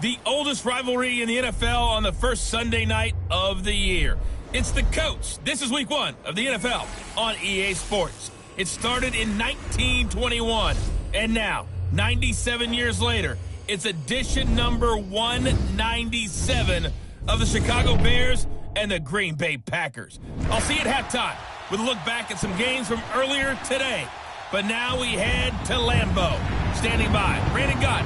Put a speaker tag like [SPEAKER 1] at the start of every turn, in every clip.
[SPEAKER 1] The oldest rivalry in the NFL on the first Sunday night of the year. It's the Coats. This is week 1 of the NFL on EA Sports. It started in 1921, and now, 97 years later, it's edition number 197 of the Chicago Bears and the Green Bay Packers. I'll see you at halftime with a look back at some games from earlier today. But now we head to Lambeau. Standing by, Brandon Gott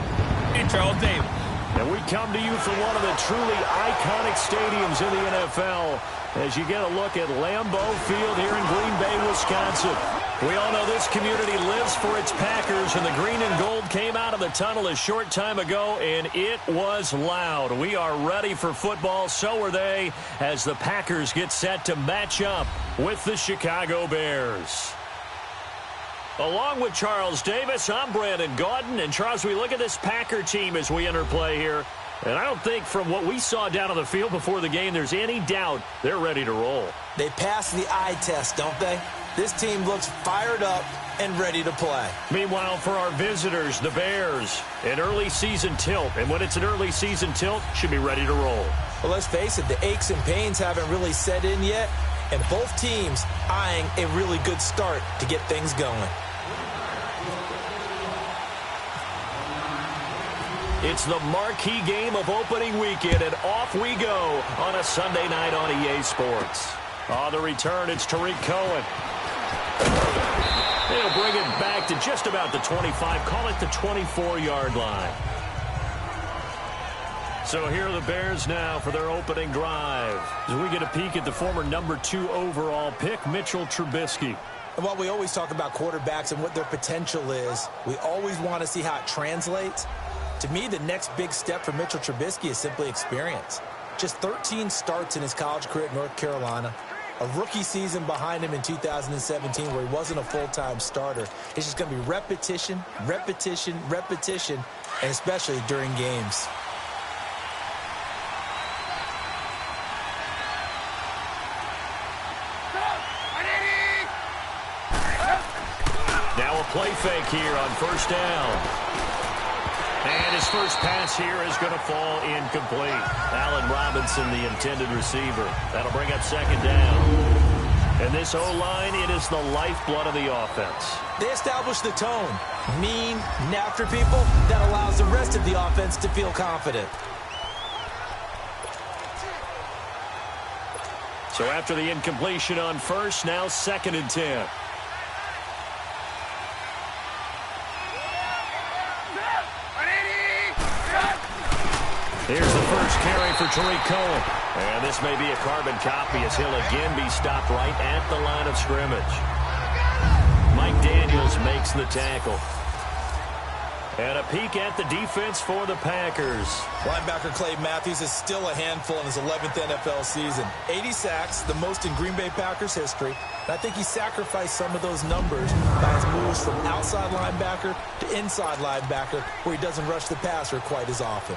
[SPEAKER 1] and Charles Davis.
[SPEAKER 2] And we come to you from one of the truly iconic stadiums in the NFL as you get a look at Lambeau Field here in Green Bay, Wisconsin. We all know this community lives for its Packers, and the green and gold came out of the tunnel a short time ago, and it was loud. We are ready for football, so are they, as the Packers get set to match up with the Chicago Bears. Along with Charles Davis, I'm Brandon Gaudin. And, Charles, we look at this Packer team as we enter play here. And I don't think from what we saw down on the field before the game there's any doubt they're ready to roll.
[SPEAKER 3] They passed the eye test, don't they? This team looks fired up and ready to play.
[SPEAKER 2] Meanwhile, for our visitors, the Bears, an early season tilt. And when it's an early season tilt, should be ready to roll.
[SPEAKER 3] Well, let's face it, the aches and pains haven't really set in yet. And both teams eyeing a really good start to get things going.
[SPEAKER 2] It's the marquee game of opening weekend, and off we go on a Sunday night on EA Sports. On the return, it's Tariq Cohen. They'll bring it back to just about the 25, call it the 24-yard line. So here are the Bears now for their opening drive. As we get a peek at the former number 2 overall pick, Mitchell Trubisky.
[SPEAKER 3] And while we always talk about quarterbacks and what their potential is, we always want to see how it translates. To me, the next big step for Mitchell Trubisky is simply experience. Just 13 starts in his college career at North Carolina. A rookie season behind him in 2017 where he wasn't a full-time starter. It's just going to be repetition, repetition, repetition, and especially during games.
[SPEAKER 2] Now a play fake here on first down. And his first pass here is going to fall incomplete. Allen Robinson, the intended receiver. That'll bring up second down. And this O-line, it is the lifeblood of the offense.
[SPEAKER 3] They establish the tone. Mean, after people, that allows the rest of the offense to feel confident.
[SPEAKER 2] So after the incompletion on first, now 2nd and 10. Here's the first carry for Tariq Cohen. And this may be a carbon copy as he'll again be stopped right at the line of scrimmage. Mike Daniels makes the tackle. And a peek at the defense for the Packers.
[SPEAKER 3] Linebacker Clay Matthews is still a handful in his 11th NFL season. 80 sacks, the most in Green Bay Packers history. And I think he sacrificed some of those numbers by his moves from outside linebacker to inside linebacker, where he doesn't rush the passer quite as often.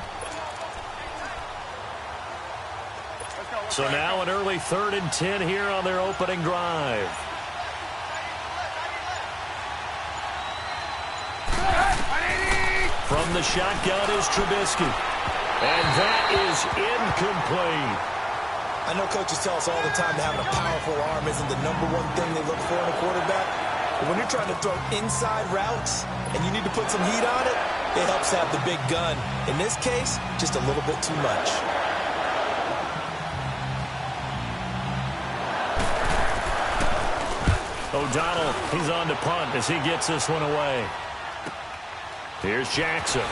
[SPEAKER 2] So now an early 3rd and 10 here on their opening drive. From the shotgun is Trubisky. And that is incomplete.
[SPEAKER 3] I know coaches tell us all the time that having a powerful arm isn't the #1 thing they look for in a quarterback. But when you're trying to throw inside routes and you need to put some heat on it, it helps have the big gun. In this case, just a little bit too much.
[SPEAKER 2] O'Donnell, he's on to punt as he gets this one away. Here's Jackson. A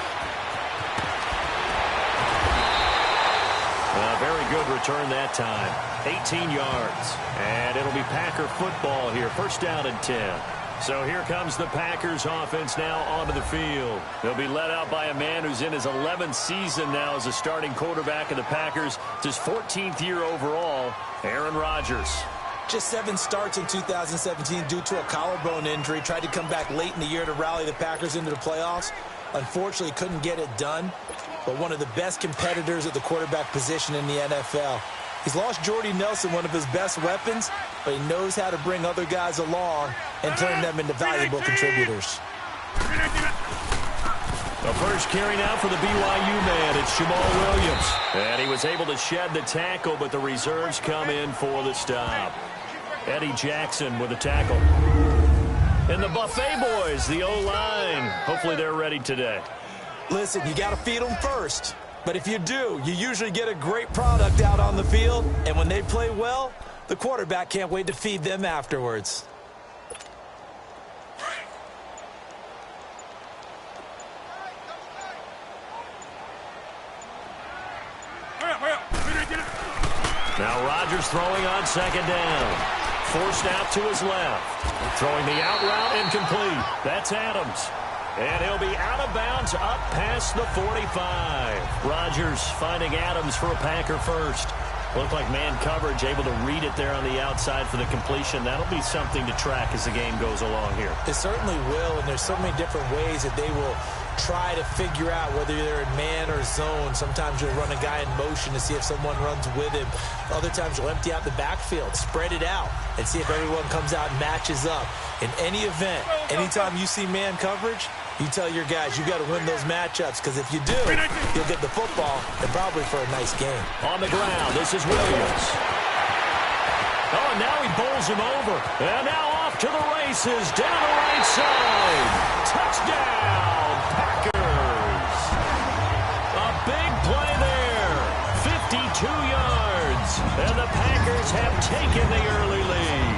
[SPEAKER 2] very good return that time. 18 yards. And it'll be Packer football here. First down and 10. So here comes the Packers offense now onto the field. They'll be led out by a man who's in his 11th season now as a starting quarterback of the Packers. It's his 14th year overall, Aaron Rodgers.
[SPEAKER 3] Just 7 starts in 2017 due to a collarbone injury. Tried to come back late in the year to rally the Packers into the playoffs. Unfortunately, couldn't get it done. But one of the best competitors at the quarterback position in the NFL. He's lost Jordy Nelson, one of his best weapons, but he knows how to bring other guys along and turn them into valuable contributors.
[SPEAKER 2] The first carry now for the BYU man. It's Jamal Williams. And he was able to shed the tackle, but the reserves come in for the stop. Eddie Jackson with a tackle. And the Buffet boys, the O-line. Hopefully they're ready today.
[SPEAKER 3] Listen, you got to feed them first. But if you do, you usually get a great product out on the field. And when they play well, the quarterback can't wait to feed them afterwards.
[SPEAKER 2] Now Rodgers throwing on second down. Forced out to his left. Throwing the out route incomplete. That's Adams. And he'll be out of bounds up past the 45. Rodgers finding Adams for a Packer first. Looked like man coverage, able to read it there on the outside for the completion. That'll be something to track as the game goes along here.
[SPEAKER 3] It certainly will, and there's so many different ways that they will try to figure out whether they're in man or zone. Sometimes you'll run a guy in motion to see if someone runs with him. Other times you'll empty out the backfield, spread it out, and see if everyone comes out and matches up. In any event, anytime you see man coverage, you tell your guys you got to win those matchups, because if you do, you'll get the football and probably for a nice game.
[SPEAKER 2] On the ground, this is Williams. Oh, and now he bowls him over. And now off to the races, down the right side. Touchdown, Packers. A big play there. 52 yards. And the Packers have taken the early lead.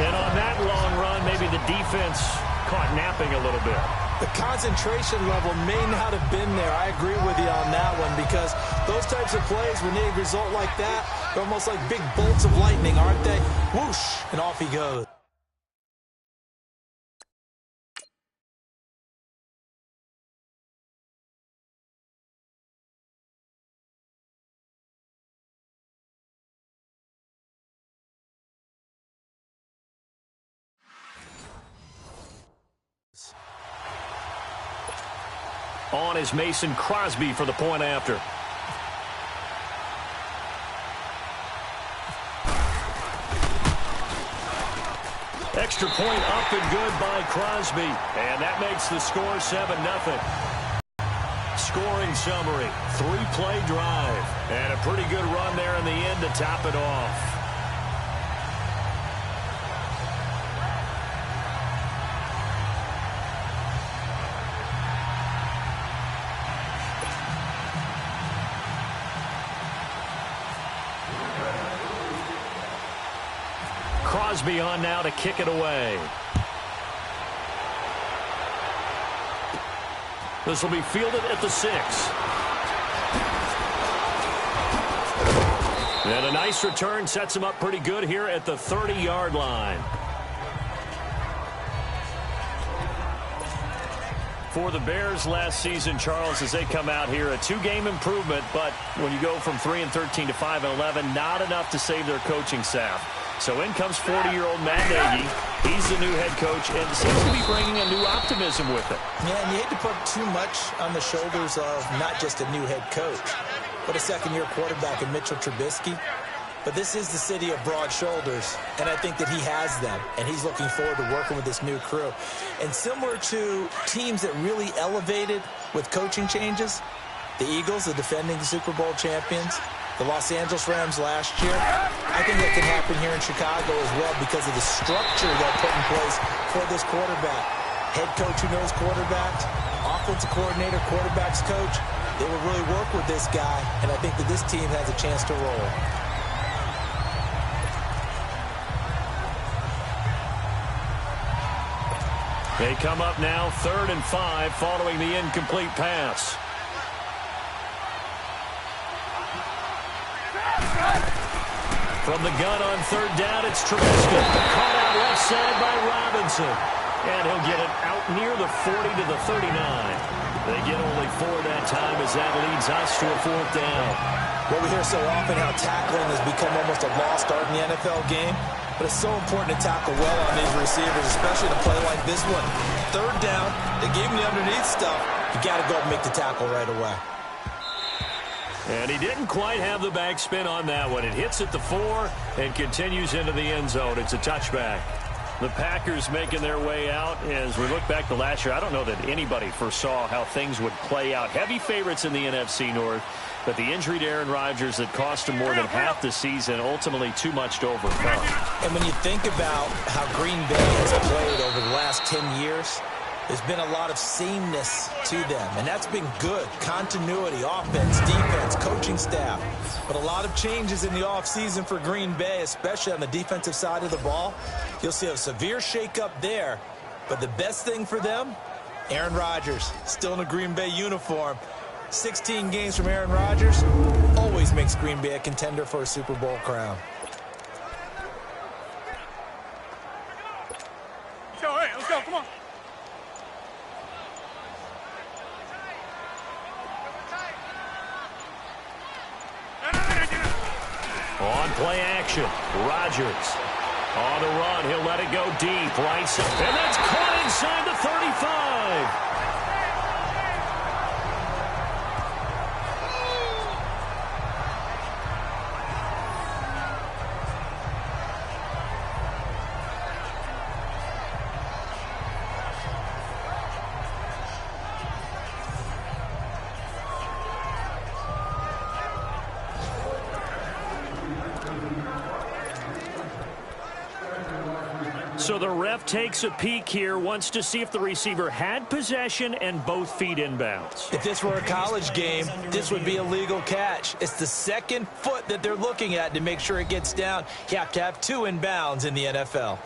[SPEAKER 2] And on that long run, maybe the defense caught napping a little bit.
[SPEAKER 3] The concentration level may not have been there. I agree with you on that one, because those types of plays, when they result like that, they're almost like big bolts of lightning, aren't they? Whoosh, and off he goes.
[SPEAKER 2] On is Mason Crosby for the point after. Extra point up and good by Crosby. And that makes the score 7-0. Scoring summary, 3-play drive. And a pretty good run there in the end to top it off. Crosby on now to kick it away. This will be fielded at the 6. And a nice return sets him up pretty good here at the 30-yard line. For the Bears last season, Charles, as they come out here, a 2-game improvement, but when you go from 3-13 to 5-11, not enough to save their coaching staff. So in comes 40-year-old Matt Nagy. He's the new head coach and seems to be bringing a new optimism with it.
[SPEAKER 3] Yeah, and you hate to put too much on the shoulders of not just a new head coach, but a second-year quarterback in Mitchell Trubisky. But this is the city of broad shoulders, and I think that he has them, and he's looking forward to working with this new crew. And similar to teams that really elevated with coaching changes, the Eagles, the defending Super Bowl champions, the Los Angeles Rams last year, I think that can happen here in Chicago as well because of the structure they'll put in place for this quarterback. Head coach who knows quarterbacks, offensive coordinator, quarterbacks coach, they will really work with this guy, and I think that this team has a chance to roll.
[SPEAKER 2] They come up now 3rd and 5 following the incomplete pass. From the gun on 3rd down, it's Trubisky. Caught out left side by Robinson. And he'll get it out near the 40 to the 39. They get only 4 that time as that leads us to a 4th down.
[SPEAKER 3] Well, we hear so often how tackling has become almost a lost art in the NFL game. But it's so important to tackle well on these receivers, especially to play like this one. 3rd down, they gave him the underneath stuff. You got to go and make the tackle right away.
[SPEAKER 2] And he didn't quite have the backspin on that one. It hits at the 4 and continues into the end zone. It's a touchback. The Packers making their way out. As we look back to last year, I don't know that anybody foresaw how things would play out. Heavy favorites in the NFC North, but the injury to Aaron Rodgers that cost him more than half the season, ultimately too much to overcome.
[SPEAKER 3] And when you think about how Green Bay has played over the last 10 years, there's been a lot of sameness to them, and that's been good. Continuity, offense, defense, coaching staff. But a lot of changes in the offseason for Green Bay, especially on the defensive side of the ball. You'll see a severe shakeup there. But the best thing for them, Aaron Rodgers, still in a Green Bay uniform. 16 games from Aaron Rodgers always makes Green Bay a contender for a Super Bowl crown.
[SPEAKER 4] Let's go, come on.
[SPEAKER 2] On play action, Rodgers on the run. He'll let it go deep, right side, and that's caught inside the 35. So the ref takes a peek here, wants to see if the receiver had possession and both feet inbounds.
[SPEAKER 3] If this were a college game, this would be a legal catch. It's the second foot that they're looking at to make sure it gets down. You have to have two inbounds in the NFL.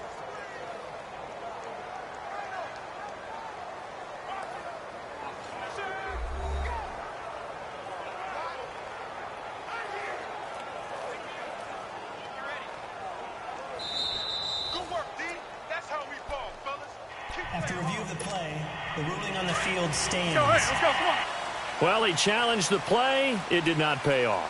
[SPEAKER 5] After review of the play, the ruling on the field stands.
[SPEAKER 4] Let's go, come on.
[SPEAKER 2] Well, he challenged the play. It did not pay off.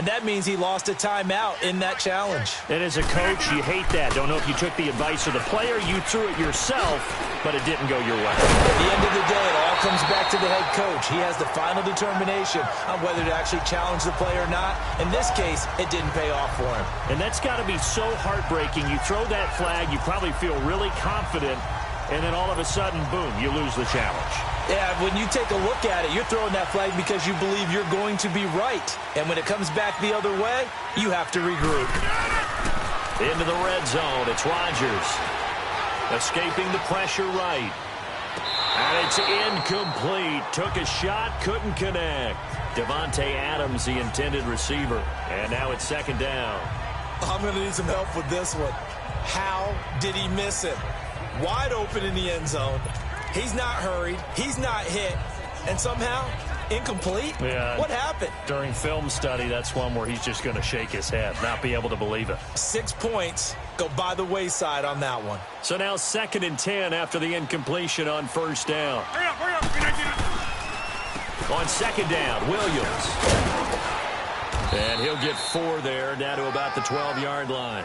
[SPEAKER 3] And that means he lost a timeout in that challenge.
[SPEAKER 2] And as a coach, you hate that. Don't know if you took the advice of the player, you threw it yourself, but it didn't go your way.
[SPEAKER 3] At the end of the day, it all comes back to the head coach. He has the final determination on whether to actually challenge the play or not. In this case, it didn't pay off for him.
[SPEAKER 2] And that's got to be so heartbreaking. You throw that flag, you probably feel really confident, and then all of a sudden, boom, you lose the challenge.
[SPEAKER 3] Yeah, when you take a look at it, you're throwing that flag because you believe you're going to be right. And when it comes back the other way, you have to regroup.
[SPEAKER 2] Into the red zone, it's Rodgers. Escaping the pressure right. And it's incomplete. Took a shot, couldn't connect. Devontae Adams, the intended receiver. And now it's second down.
[SPEAKER 3] I'm going to need some help with this one. How did he miss it? Wide open in the end zone. He's not hurried. He's not hit. And somehow, incomplete?
[SPEAKER 2] Yeah.
[SPEAKER 3] What happened?
[SPEAKER 2] During film study, that's one where he's just going to shake his head, not be able to believe it.
[SPEAKER 3] 6 points go by the wayside on that one.
[SPEAKER 2] So now 2nd and 10 after the incompletion on first down.
[SPEAKER 4] Hurry up.
[SPEAKER 2] On second down, Williams. And he'll get 4 there, down to about the 12-yard line.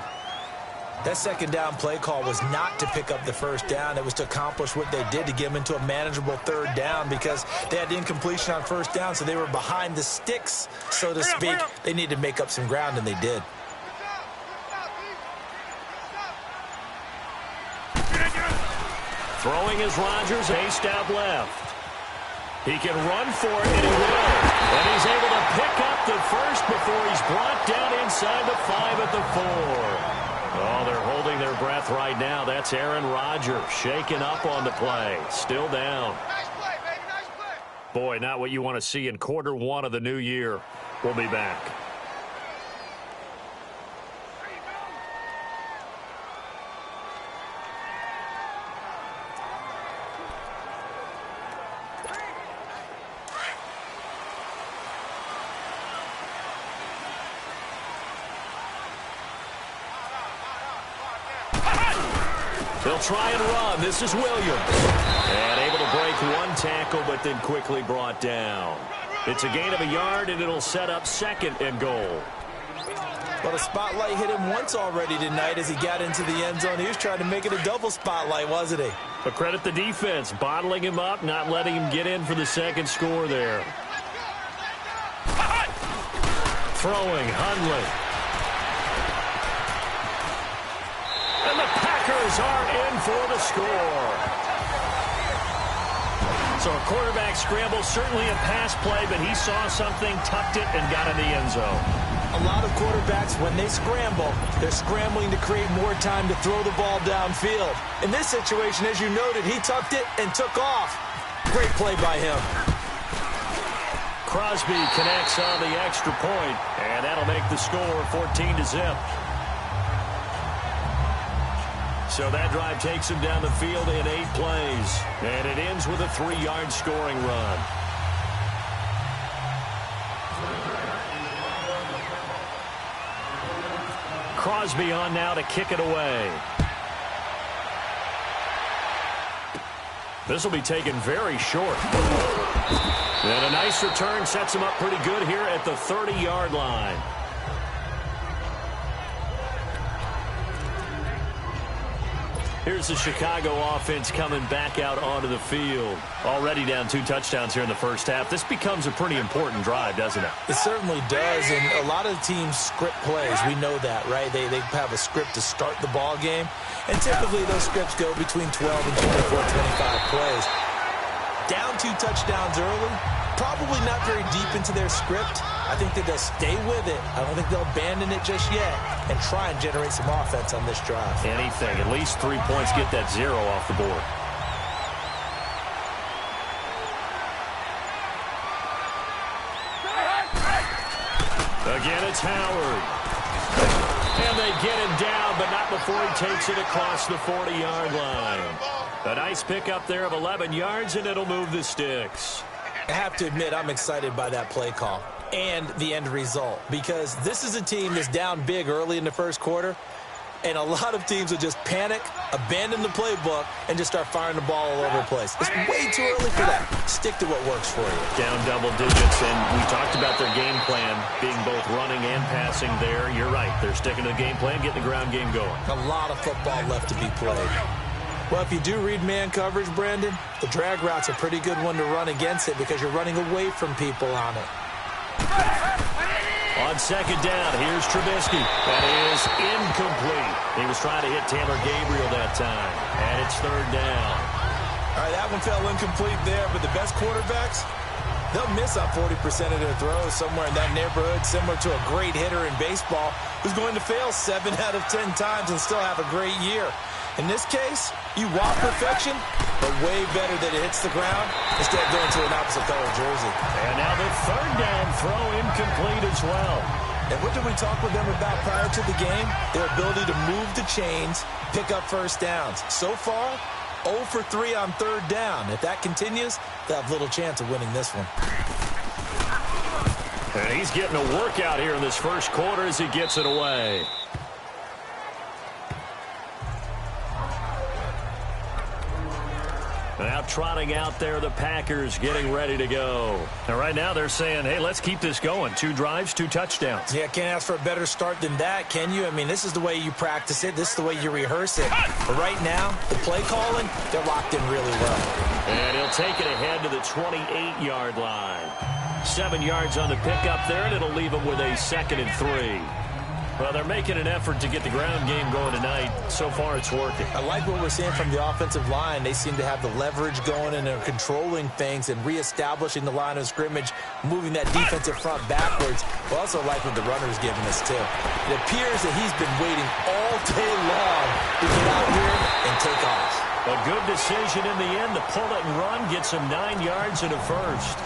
[SPEAKER 3] That second down play call was not to pick up the first down. It was to accomplish what they did to get them into a manageable third down because they had incompletion on first down, so they were behind the sticks, so to speak. They needed to make up some ground, and they did.
[SPEAKER 2] Throwing is Rodgers, paced out left. He can run for it, and he will. And he's able to pick up the first before he's brought down inside the 5 at the 4. Oh, they're holding their breath right now. That's Aaron Rodgers shaking up on the play. Still down.
[SPEAKER 4] Nice play, baby, nice play.
[SPEAKER 2] Boy, not what you want to see in quarter 1 of the new year. We'll be back. They'll try and run. This is Williams. And able to break one tackle, but then quickly brought down. It's a gain of a yard, and it'll set up 2nd and goal.
[SPEAKER 3] Well, the spotlight hit him once already tonight as he got into the end zone. He was trying to make it a double spotlight, wasn't he?
[SPEAKER 2] But credit the defense, bottling him up, not letting him get in for the second score there. Throwing, Hundley. And the Packers Those are in for the score. So a quarterback scramble, certainly a pass play, but he saw something, tucked it, and got in the end zone.
[SPEAKER 3] A lot of quarterbacks, when they scramble, they're scrambling to create more time to throw the ball downfield. In this situation, as you noted, he tucked it and took off. Great play by him.
[SPEAKER 2] Crosby connects on the extra point, and that'll make the score 14-0. So that drive takes him down the field in 8 plays, and it ends with a 3-yard scoring run. Crosby on now to kick it away. This will be taken very short. And a nice return sets him up pretty good here at the 30-yard line. Here's the Chicago offense coming back out onto the field. Already down 2 touchdowns here in the first half. This becomes a pretty important drive, doesn't it?
[SPEAKER 3] It certainly does, and a lot of teams script plays. We know that, right? They have a script to start the ball game, and typically those scripts go between 12 and 24, 25 plays. Down 2 touchdowns early, probably not very deep into their script. I think that they'll stay with it. I don't think they'll abandon it just yet and try and generate some offense on this drive.
[SPEAKER 2] Anything, at least 3 points, get that 0 off the board. Again, it's Howard. And they get him down, but not before he takes it across the 40-yard line. A nice pickup there of 11 yards, and it'll move the sticks.
[SPEAKER 3] I have to admit, I'm excited by that play call and the end result, because this is a team that's down big early in the first quarter, and a lot of teams will just panic, abandon the playbook, and just start firing the ball all over the place. It's way too early for that. Stick to what works for you.
[SPEAKER 2] Down double digits, and we talked about their game plan being both running and passing there. You're right. They're sticking to the game plan, getting the ground game going. A
[SPEAKER 3] lot of football left to be played. Well, if you do read man coverage, Brandon, the drag route's a pretty good one to run against it because you're running away from people on it.
[SPEAKER 2] On second down, here's Trubisky. That is incomplete. He was trying to hit Taylor Gabriel that time, and it's 3rd down.
[SPEAKER 3] All right, that one fell incomplete there, but the best quarterbacks, they'll miss on 40% of their throws somewhere in that neighborhood, similar to a great hitter in baseball who's going to fail 7 out of 10 times and still have a great year. In this case, you want perfection, but way better that it hits the ground instead of going to an opposite color jersey.
[SPEAKER 2] And now the 3rd down throw incomplete as well.
[SPEAKER 3] And what did we talk with them about prior to the game? Their ability to move the chains, pick up first downs. So far, 0 for 3 on 3rd down. If that continues, they'll have little chance of winning this one.
[SPEAKER 2] And he's getting a workout here in this first quarter as he gets it away. Now trotting out there, the Packers getting ready to go. And right now they're saying, hey, let's keep this going. 2 drives, 2 touchdowns.
[SPEAKER 3] Yeah, can't ask for a better start than that, can you? I mean, this is the way you practice it. This is the way you rehearse it. But right now, the play calling, they're locked in really well.
[SPEAKER 2] And he'll take it ahead to the 28-yard line. 7 yards on the pickup there, and it'll leave him with a 2nd and 3. Well, they're making an effort to get the ground game going tonight. So far, it's working.
[SPEAKER 3] I like what we're seeing from the offensive line. They seem to have the leverage going, and they're controlling things and reestablishing the line of scrimmage, moving that defensive front backwards. I also like what the runner's giving us, too. It appears that he's been waiting all day long to get out here and take off.
[SPEAKER 2] A good decision in the end to pull it and run, gets him 9 yards and a first.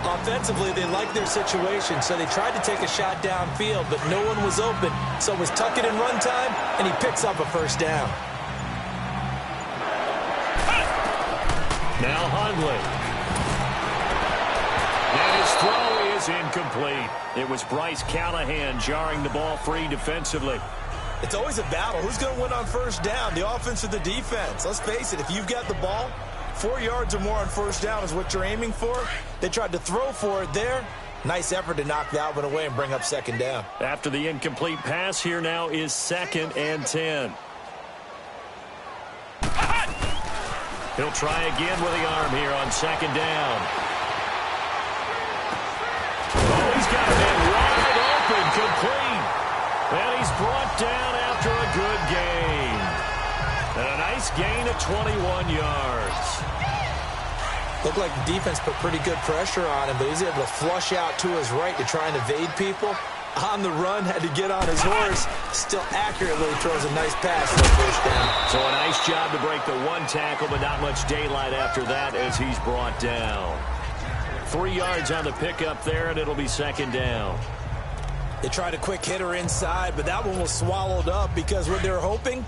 [SPEAKER 3] Offensively, they like their situation, so they tried to take a shot downfield, but no one was open. So it was tuck it and run time, and he picks up a first down.
[SPEAKER 2] Now Hundley. And his throw is incomplete. It was Bryce Callahan jarring the ball free defensively.
[SPEAKER 3] It's always a battle. Who's going to win on first down, the offense or the defense? Let's face it, if you've got the ball, 4 yards or more on first down is what you're aiming for. They tried to throw for it there. Nice effort to knock that one away and bring up 2nd down.
[SPEAKER 2] After the incomplete pass, here now is 2nd and 10. He'll try again with the arm here on 2nd down. Oh, he's got a man wide open, complete. And he's brought down after a good gain. And nice gain of 21 yards.
[SPEAKER 3] Looked like the defense put pretty good pressure on him, but he was able to flush out to his right to try and evade people. On the run, had to get on his horse. Still accurately throws a nice pass for the first down.
[SPEAKER 2] So a nice job to break the one tackle, but not much daylight after that as he's brought down. 3 yards on the pickup there, and it'll be second down.
[SPEAKER 3] They tried a quick hitter inside, but that one was swallowed up because what they were hoping,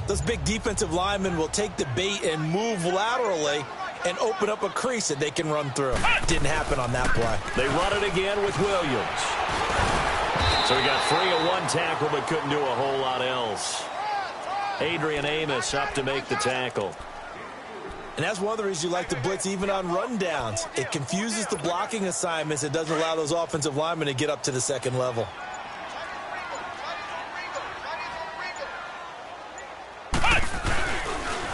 [SPEAKER 3] those big defensive linemen will take the bait and move laterally and open up a crease that they can run through. Didn't happen on that play.
[SPEAKER 2] They run it again with Williams. So he got free of one tackle but couldn't do a whole lot else. Adrian Amos up to make the tackle.
[SPEAKER 3] And that's one of the reasons you like to blitz even on rundowns. It confuses the blocking assignments. It doesn't allow those offensive linemen to get up to the second level.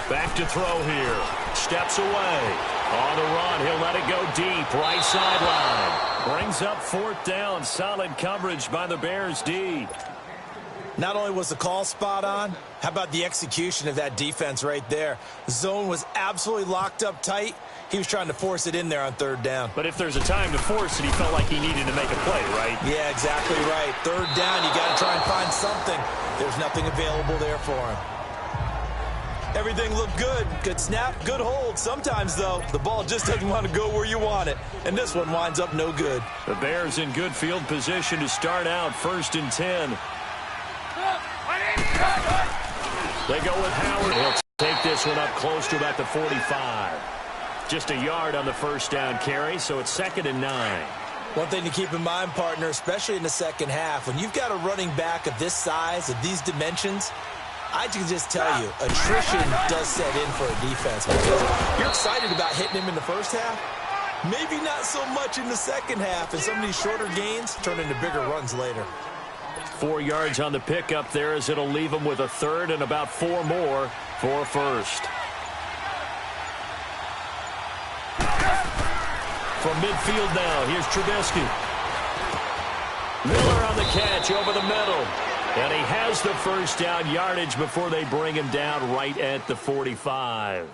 [SPEAKER 2] Back to throw here. Steps away. On the run, he'll let it go deep. Right sideline. Brings up fourth down. Solid coverage by the Bears D.
[SPEAKER 3] Not only was the call spot on, how about the execution of that defense right there? The zone was absolutely locked up tight. He was trying to force it in there on third down.
[SPEAKER 2] But if there's a time to force it, he felt like he needed to make a play, right?
[SPEAKER 3] Yeah, exactly right. Third down, you got to try and find something. There's nothing available there for him. Everything looked good. Good snap, good hold. Sometimes, though, the ball just doesn't want to go where you want it. And this one winds up no good.
[SPEAKER 2] The Bears in good field position to start out 1st and 10. They go with Howard. He'll take this one up close to about the 45. Just a yard on the first down carry, so it's 2nd and 9.
[SPEAKER 3] One thing to keep in mind, partner, especially in the second half, when you've got a running back of this size, of these dimensions, I can just tell you, attrition does set in for a defense. Because you're excited about hitting him in the first half. Maybe not so much in the second half, and some of these shorter gains turn into bigger runs later.
[SPEAKER 2] 4 yards on the pickup there as it'll leave him with a third and about 4 more for first. From midfield now, here's Trubisky. Miller on the catch over the middle. And he has the first down yardage before they bring him down right at the 45.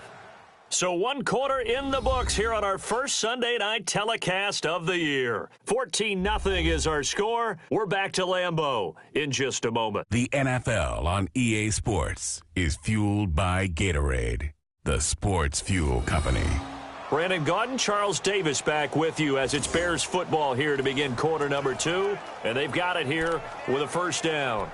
[SPEAKER 2] So 1 quarter in the books here on our first Sunday night telecast of the year. 14-0 is our score. We're back to Lambeau in just a moment.
[SPEAKER 6] The NFL on EA Sports is fueled by Gatorade, the sports fuel company.
[SPEAKER 2] Brandon Gaudin, Charles Davis back with you as it's Bears football here to begin quarter number 2. And they've got it here with a first down.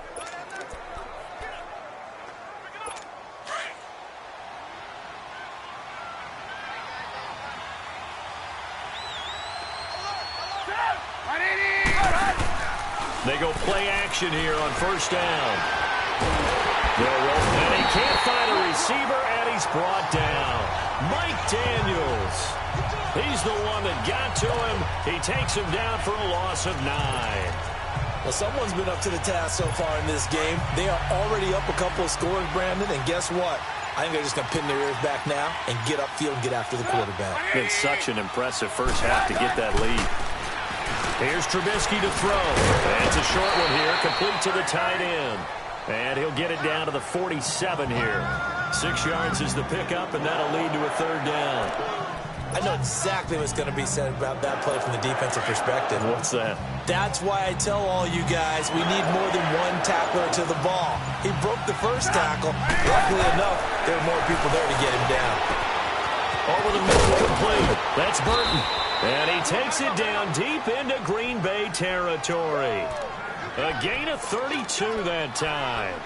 [SPEAKER 2] They go play action here on first down. And he can't find a receiver, and he's brought down. Mike Daniels. He's the one that got to him. He takes him down for a loss of 9.
[SPEAKER 3] Well, someone's been up to the task so far in this game. They are already up a couple of scores, Brandon, and guess what? I think they're just going to pin their ears back now and get upfield and get after the quarterback.
[SPEAKER 2] It's been such an impressive first half to get that lead. Here's Trubisky to throw. That's a short one here, complete to the tight end. And he'll get it down to the 47 here. 6 yards is the pickup, and that'll lead to a third down.
[SPEAKER 3] I know exactly what's going to be said about that play from the defensive perspective.
[SPEAKER 2] What's that?
[SPEAKER 3] That's why I tell all you guys we need more than one tackler to the ball. He broke the first tackle. Luckily enough, there were more people there to get him down.
[SPEAKER 2] Over the middle, complete. That's Burton. And he takes it down deep into Green Bay territory. A gain of 32 that time.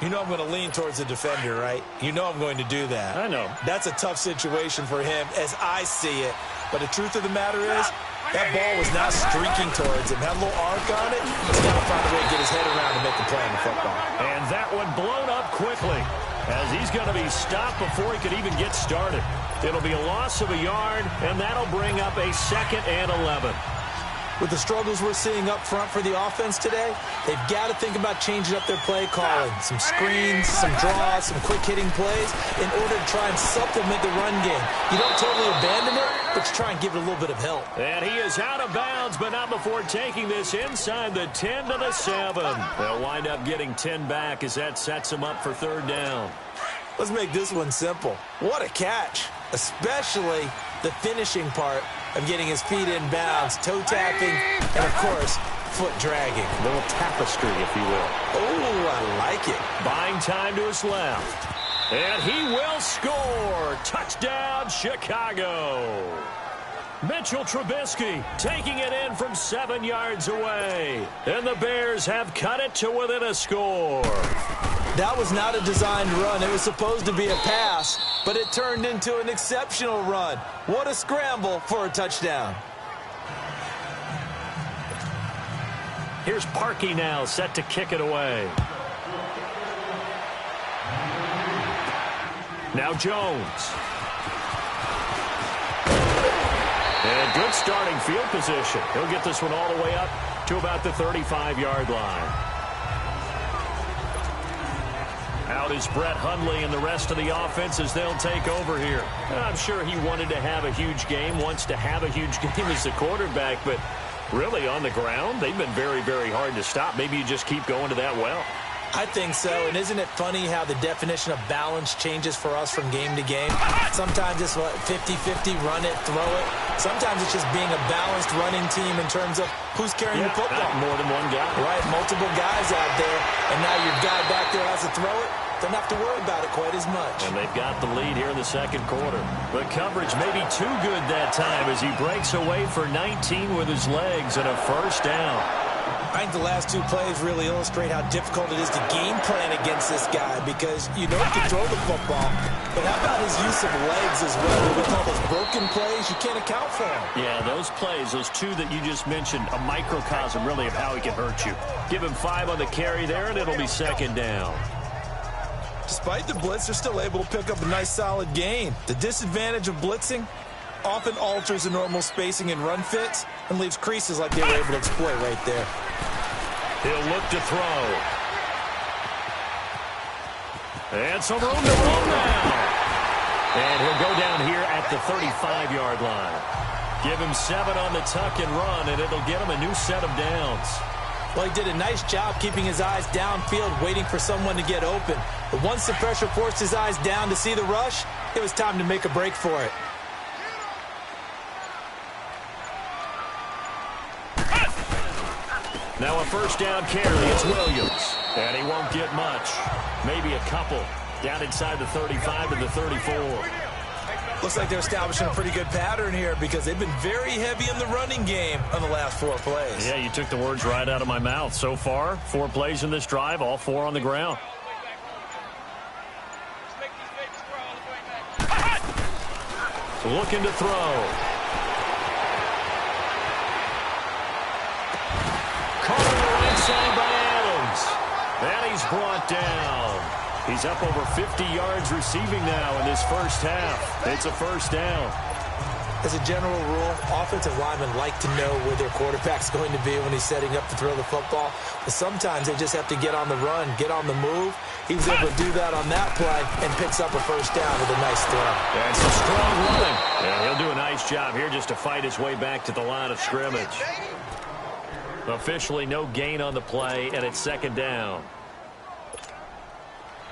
[SPEAKER 3] You know I'm going to lean towards the defender, right? You know I'm going to do that.
[SPEAKER 2] I know.
[SPEAKER 3] That's a tough situation for him as I see it. But the truth of the matter is, that ball was not streaking towards him. Had a little arc on it. He's got to find a way to get his head around and make a play on the football.
[SPEAKER 2] And that one blown up quickly as he's going to be stopped before he could even get started. It'll be a loss of a yard, and that'll bring up a 2nd and 11.
[SPEAKER 3] With the struggles we're seeing up front for the offense today, they've got to think about changing up their play calling. Some screens, some draws, some quick-hitting plays in order to try and supplement the run game. You don't totally abandon it, but you try and give it a little bit of help.
[SPEAKER 2] And he is out of bounds, but not before taking this inside the 10 to the 7. They'll wind up getting 10 back as that sets him up for third down.
[SPEAKER 3] Let's make this one simple. What a catch, especially the finishing part of getting his feet in bounds, toe tapping, and of course, foot dragging.
[SPEAKER 2] A little tapestry, if you will.
[SPEAKER 3] Oh, I like it.
[SPEAKER 2] Buying time to his left. And he will score. Touchdown, Chicago. Mitchell Trubisky taking it in from 7 yards away. And the Bears have cut it to within a score.
[SPEAKER 3] That was not a designed run. It was supposed to be a pass, but it turned into an exceptional run. What a scramble for a touchdown.
[SPEAKER 2] Here's Parkey now, set to kick it away. Now Jones. And good starting field position. He'll get this one all the way up to about the 35-yard line. Out is Brett Hundley and the rest of the offense as they'll take over here. I'm sure he wanted to have a huge game, wants to have a huge game as the quarterback, but really on the ground, they've been very, very hard to stop. Maybe you just keep going to that well.
[SPEAKER 3] I think so, and isn't it funny how the definition of balance changes for us from game to game? Sometimes it's 50-50, run it, throw it. Sometimes it's just being a balanced running team in terms of who's carrying the football.
[SPEAKER 2] More than one guy.
[SPEAKER 3] Right, multiple guys out there, and now your guy back there has to throw it. Don't have to worry about it quite as much.
[SPEAKER 2] And they've got the lead here in the second quarter. But coverage may be too good that time as he breaks away for 19 with his legs and a first down.
[SPEAKER 3] I think the last two plays really illustrate how difficult it is to game plan against this guy because you know he can throw the football, but how about his use of legs as well? What we call those broken plays, you can't account for them.
[SPEAKER 2] Yeah, those plays, those two that you just mentioned, a microcosm really of how he can hurt you. Give him 5 on the carry there, and it'll be second down.
[SPEAKER 3] Despite the blitz, they're still able to pick up a nice solid gain. The disadvantage of blitzing often alters the normal spacing and run fits and leaves creases like they were able to exploit right there.
[SPEAKER 2] He'll look to throw. And some room to roll now. And he'll go down here at the 35-yard line. Give him 7 on the tuck and run, and it'll get him a new set of downs.
[SPEAKER 3] Well, he did a nice job keeping his eyes downfield, waiting for someone to get open. But once the pressure forced his eyes down to see the rush, it was time to make a break for it.
[SPEAKER 2] Now a first down carry. It's Williams. And he won't get much. Maybe a couple. Down inside the 35 to the 34.
[SPEAKER 3] Looks like they're establishing a pretty good pattern here because they've been very heavy in the running game on the last 4 plays.
[SPEAKER 2] Yeah, you took the words right out of my mouth. So far, 4 plays in this drive, all 4 on the ground. Looking to throw. Caught on the right side by Adams. And he's brought down. He's up over 50 yards receiving now in this first half. It's a first down.
[SPEAKER 3] As a general rule, offensive linemen like to know where their quarterback's going to be when he's setting up to throw the football. But sometimes they just have to get on the run, get on the move. He was able to do that on that play and picks up a first down with a nice throw.
[SPEAKER 2] And some strong running. And he'll do a nice job here just to fight his way back to the line of scrimmage. Officially no gain on the play, and it's second down.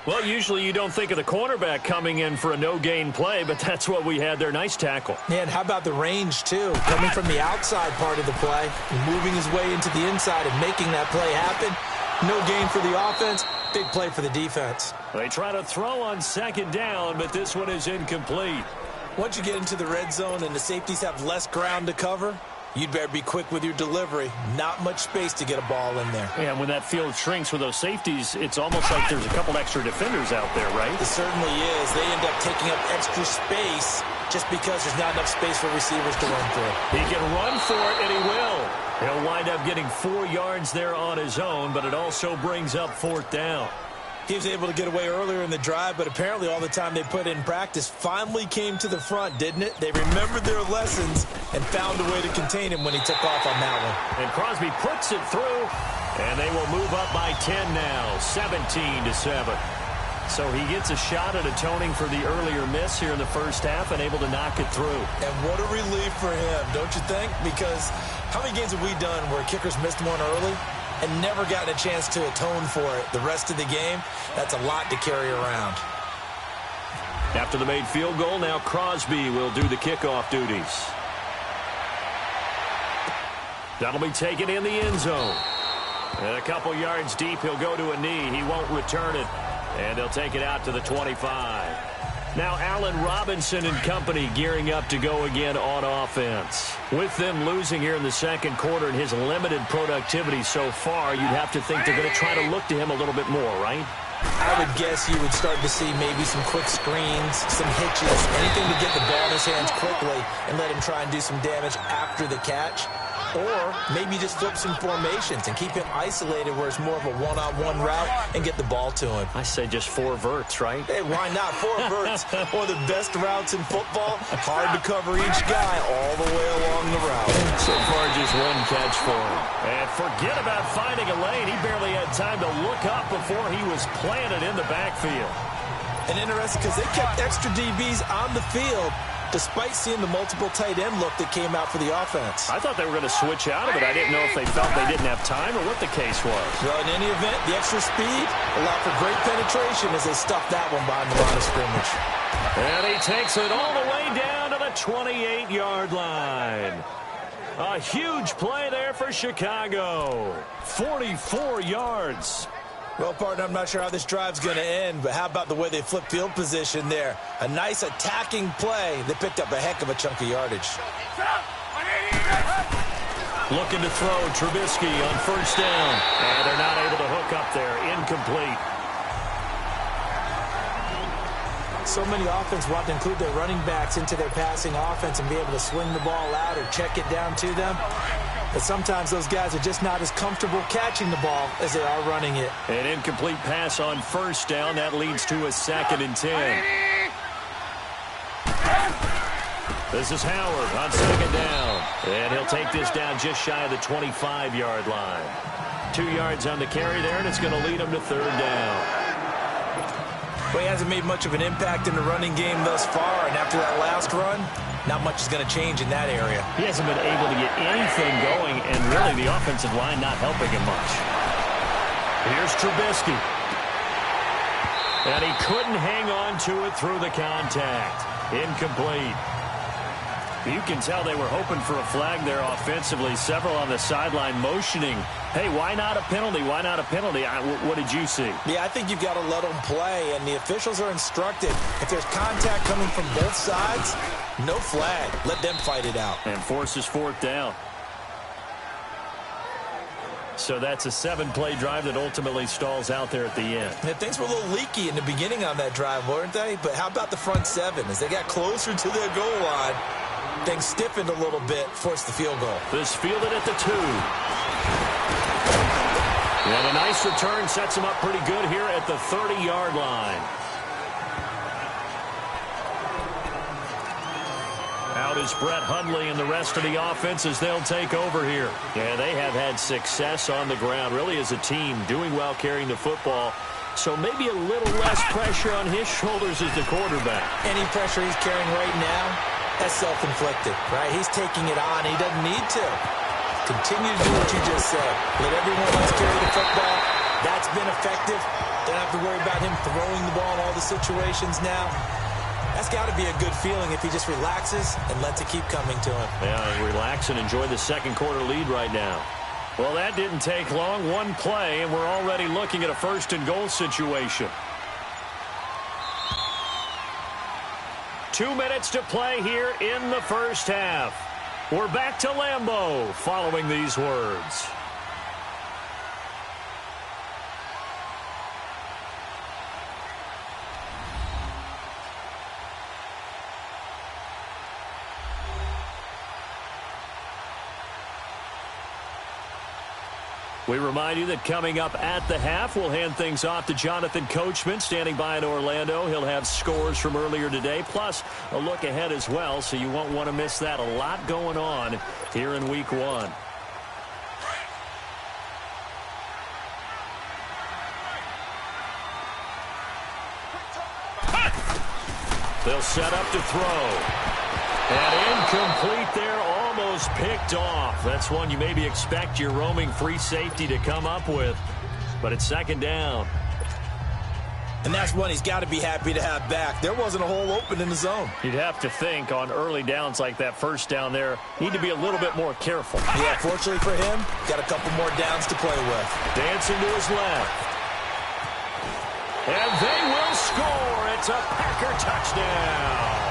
[SPEAKER 2] Well, usually you don't think of the cornerback coming in for a no-gain play, but that's what we had there. Nice tackle.
[SPEAKER 3] And how about the range, too? Coming from the outside part of the play, moving his way into the inside and making that play happen. No gain for the offense, big play for the defense.
[SPEAKER 2] They try to throw on second down, but this one is incomplete.
[SPEAKER 3] Once you get into the red zone and the safeties have less ground to cover, you'd better be quick with your delivery. Not much space to get a ball in there.
[SPEAKER 2] Yeah, when that field shrinks with those safeties, it's almost like there's a couple extra defenders out there, right?
[SPEAKER 3] It certainly is. They end up taking up extra space just because there's not enough space for receivers to run through.
[SPEAKER 2] He can run for it, and he will. He'll wind up getting 4 yards there on his own, but it also brings up 4th down.
[SPEAKER 3] He was able to get away earlier in the drive, but apparently all the time they put in practice finally came to the front, didn't it? They remembered their lessons and found a way to contain him when he took off on that one.
[SPEAKER 2] And Crosby puts it through, and they will move up by 10 now, 17-7. So he gets a shot at atoning for the earlier miss here in the first half and able to knock it through.
[SPEAKER 3] And what a relief for him, don't you think? Because how many games have we done where kickers missed one early and never gotten a chance to atone for it the rest of the game? That's a lot to carry around.
[SPEAKER 2] After the made field goal, now Crosby will do the kickoff duties. That'll be taken in the end zone. And a couple yards deep, he'll go to a knee. He won't return it. And they'll take it out to the 25. Now Allen Robinson and company gearing up to go again on offense. With them losing here in the second quarter and his limited productivity so far, you'd have to think they're going to try to look to him a little bit more, right?
[SPEAKER 3] I would guess you would start to see maybe some quick screens, some hitches, anything to get the ball in his hands quickly and let him try and do some damage after the catch. Or maybe just flip some formations and keep him isolated where it's more of a one-on-one route and get the ball to him.
[SPEAKER 2] I say just 4 verts, right?
[SPEAKER 3] Hey, why not? 4 verts, one of the best routes in football. Hard to cover each guy all the way along the route.
[SPEAKER 2] So far, just 1 catch for him. And forget about finding a lane. He barely had time to look up before he was planted in the backfield.
[SPEAKER 3] And interesting because they kept extra DBs on the field despite seeing the multiple tight end look that came out for the offense.
[SPEAKER 2] I thought they were going to switch out of it. I didn't know if they felt they didn't have time or what the case was.
[SPEAKER 3] Well, in any event, the extra speed allowed for great penetration as they stuffed that one behind the line of scrimmage.
[SPEAKER 2] And he takes it all the way down to the 28-yard line. A huge play there for Chicago. 44 yards.
[SPEAKER 3] Well, partner, I'm not sure how this drive's going to end, but how about the way they flip field position there? A nice attacking play. They picked up a heck of a chunk of yardage.
[SPEAKER 2] Looking to throw Trubisky on first down. And they're not able to hook up there. Incomplete.
[SPEAKER 3] So many offenses want to include their running backs into their passing offense and be able to swing the ball out or check it down to them. But sometimes those guys are just not as comfortable catching the ball as they are running it.
[SPEAKER 2] An incomplete pass on first down. That leads to a 2nd and 10. This is Howard on 2nd down. And he'll take this down just shy of the 25-yard line. 2 yards on the carry there, and it's going to lead him to 3rd down.
[SPEAKER 3] Well, he hasn't made much of an impact in the running game thus far, and after that last run, not much is going to change in that area.
[SPEAKER 2] He hasn't been able to get anything going, and really the offensive line not helping him much. Here's Trubisky. And he couldn't hang on to it through the contact. Incomplete. You can tell they were hoping for a flag there offensively. Several on the sideline motioning, hey, why not a penalty? Why not a penalty? What did you see?
[SPEAKER 3] Yeah, I think you've got to let them play, and the officials are instructed. If there's contact coming from both sides, no flag. Let them fight it out.
[SPEAKER 2] And forces 4th down. So that's a 7-play drive that ultimately stalls out there at the end.
[SPEAKER 3] And things were a little leaky in the beginning on that drive, weren't they? But how about the front 7? As they got closer to their goal line, things stiffened a little bit, forced the field goal.
[SPEAKER 2] This fielded at the 2. And a nice return sets him up pretty good here at the 30-yard line. Out is Brett Hundley and the rest of the offense as they'll take over here. Yeah, they have had success on the ground, really as a team, doing well carrying the football. So maybe a little less pressure on his shoulders as the quarterback.
[SPEAKER 3] Any pressure he's carrying right now, that's self-inflicted, right? He's taking it on. He doesn't need to. Continue to do what you just said. Let everyone else carry the football. That's been effective. Don't have to worry about him throwing the ball in all the situations now. That's got to be a good feeling if he just relaxes and lets it keep coming to him.
[SPEAKER 2] Yeah, relax and enjoy the second quarter lead right now. Well, that didn't take long. 1 play, and we're already looking at a 1st and goal situation. 2 minutes to play here in the first half. We're back to Lambeau following these words. We remind you that coming up at the half, we'll hand things off to Jonathan Coachman, standing by in Orlando. He'll have scores from earlier today, plus a look ahead as well, so you won't want to miss that. A lot going on here in Week 1. They'll set up to throw. And incomplete there, almost picked off. That's one you maybe expect your roaming free safety to come up with. But it's 2nd down.
[SPEAKER 3] And that's one he's got to be happy to have back. There wasn't a hole open in the zone.
[SPEAKER 2] You'd have to think on early downs like that first down there, need to be a little bit more careful.
[SPEAKER 3] Yeah, fortunately for him, got a couple more downs to play with.
[SPEAKER 2] Dancing to his left. And they will score. It's a Packer touchdown.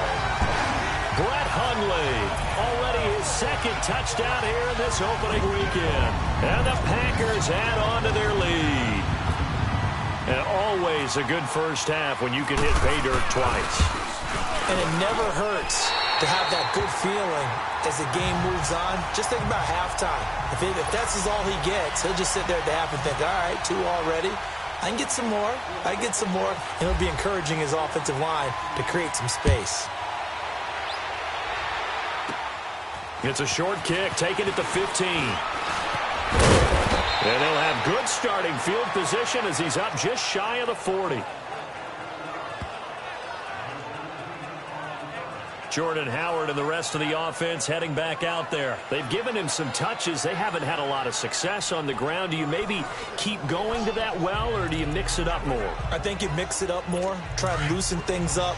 [SPEAKER 2] Brett Hundley, already his second touchdown here in this opening weekend. And the Packers add on to their lead. And always a good first half when you can hit pay dirt twice.
[SPEAKER 3] And it never hurts to have that good feeling as the game moves on. Just think about halftime. If that's all he gets, he'll just sit there at the half and think, all right, 2 already. I can get some more. I can get some more. And he'll be encouraging his offensive line to create some space.
[SPEAKER 2] It's a short kick, taking it to 15. And he'll have good starting field position as he's up just shy of the 40. Jordan Howard and the rest of the offense heading back out there. They've given him some touches. They haven't had a lot of success on the ground. Do you maybe keep going to that well, or do you mix it up more?
[SPEAKER 3] I think you mix it up more, try and loosen things up.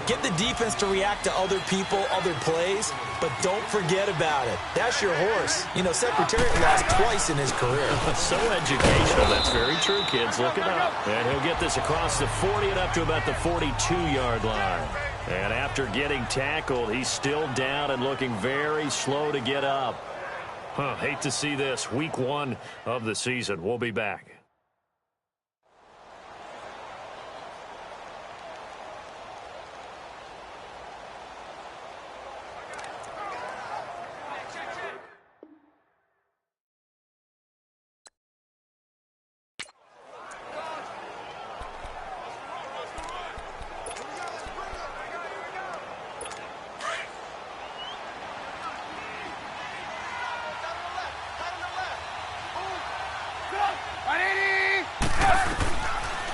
[SPEAKER 3] Get the defense to react to other people, other plays, but don't forget about it. That's your horse. You know, Secretariat lost twice in his career.
[SPEAKER 2] So educational. That's very true, kids. Look it up. And he'll get this across the 40 and up to about the 42-yard line. And after getting tackled, he's still down and looking very slow to get up. Hate to see this. Week 1 of the season. We'll be back.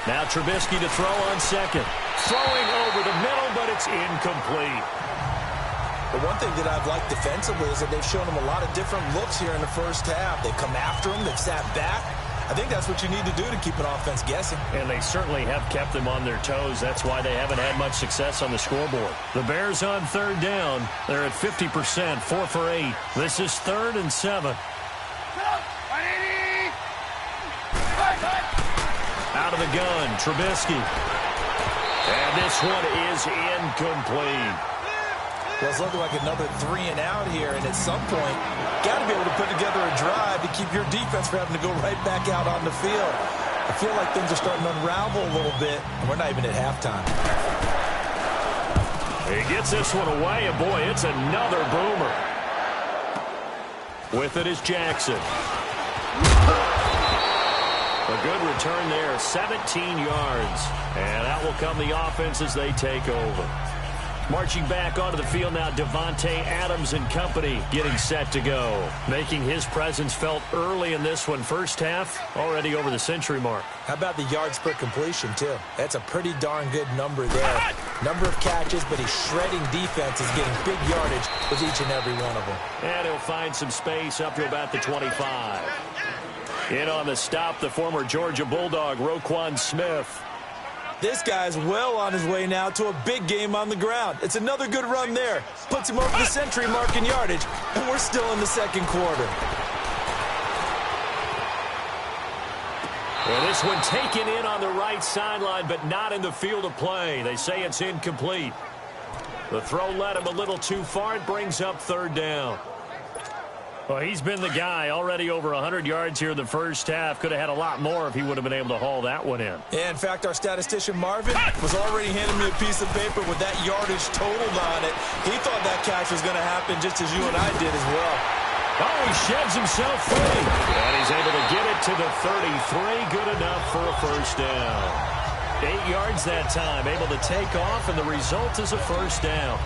[SPEAKER 2] Now Trubisky to throw on second. Throwing over the middle, but it's incomplete.
[SPEAKER 3] The one thing that I've liked defensively is that they've shown him a lot of different looks here in the first half. They've come after him. They've sat back. I think that's what you need to do to keep an offense guessing.
[SPEAKER 2] And they certainly have kept them on their toes. That's why they haven't had much success on the scoreboard. The Bears on third down. They're at 50%, 4 for 8. This is 3rd and 7. Out of the gun, Trubisky. And this one is incomplete.
[SPEAKER 3] Well, it's looking like another 3 and out here, and at some point, got to be able to put together a drive to keep your defense from having to go right back out on the field. I feel like things are starting to unravel a little bit, and we're not even at halftime.
[SPEAKER 2] He gets this one away, and boy, it's another boomer. With it is Jackson. A good return there, 17 yards. And out will come the offense as they take over. Marching back onto the field now, Devontae Adams and company getting set to go. Making his presence felt early in this one. First half, already over the century mark.
[SPEAKER 3] How about the yards per completion, too? That's a pretty darn good number there. Number of catches, but he's shredding defenses, getting big yardage with each and every one of them.
[SPEAKER 2] And he'll find some space up to about the 25. In on the stop, the former Georgia Bulldog, Roquan Smith.
[SPEAKER 3] This guy's well on his way now to a big game on the ground. It's another good run there. Puts him over the century mark in yardage, and we're still in the second quarter.
[SPEAKER 2] Well, this one taken in on the right sideline, but not in the field of play. They say it's incomplete. The throw led him a little too far. It brings up 3rd down. Well, he's been the guy, already over 100 yards here in the first half. Could have had a lot more if he would have been able to haul that one in.
[SPEAKER 3] Yeah, in fact, our statistician Marvin was already handing me a piece of paper with that yardage totaled on it. He thought that catch was going to happen just as you and I did as well.
[SPEAKER 2] Oh, he sheds himself free. And he's able to get it to the 33. Good enough for a first down. 8 yards that time, able to take off, and the result is a first down.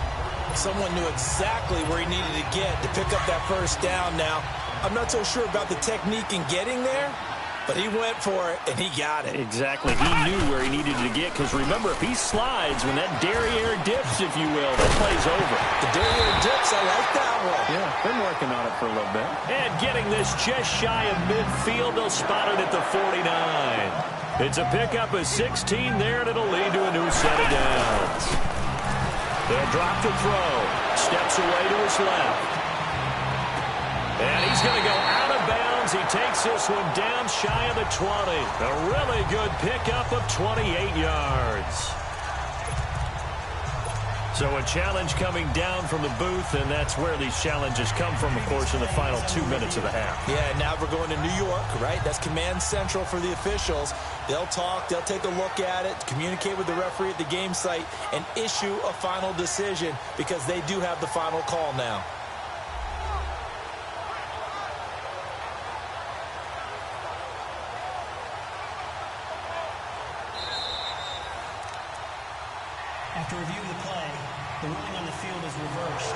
[SPEAKER 3] Someone knew exactly where he needed to get to pick up that first down now. I'm not so sure about the technique in getting there, but he went for it, and he got it.
[SPEAKER 2] Exactly. He knew where he needed to get, because remember, if he slides, when that derriere dips, if you will, that play's over.
[SPEAKER 3] The derriere dips, I like that one.
[SPEAKER 7] Yeah, been working on it for a little bit.
[SPEAKER 2] And getting this just shy of midfield, they'll spot it at the 49. It's a pickup of 16 there, and it'll lead to a new set of downs. They'll drop the throw. Steps away to his left. And he's going to go out of bounds. He takes this one down shy of the 20. A really good pickup of 28 yards. So a challenge coming down from the booth, and that's where these challenges come from, of course, in the final 2 minutes of the half.
[SPEAKER 3] Yeah, now we're going to New York, right? That's command central for the officials. They'll talk, they'll take a look at it, communicate with the referee at the game site, and issue a final decision because they do have the final call now.
[SPEAKER 5] After review of the play, the ruling on the field is reversed.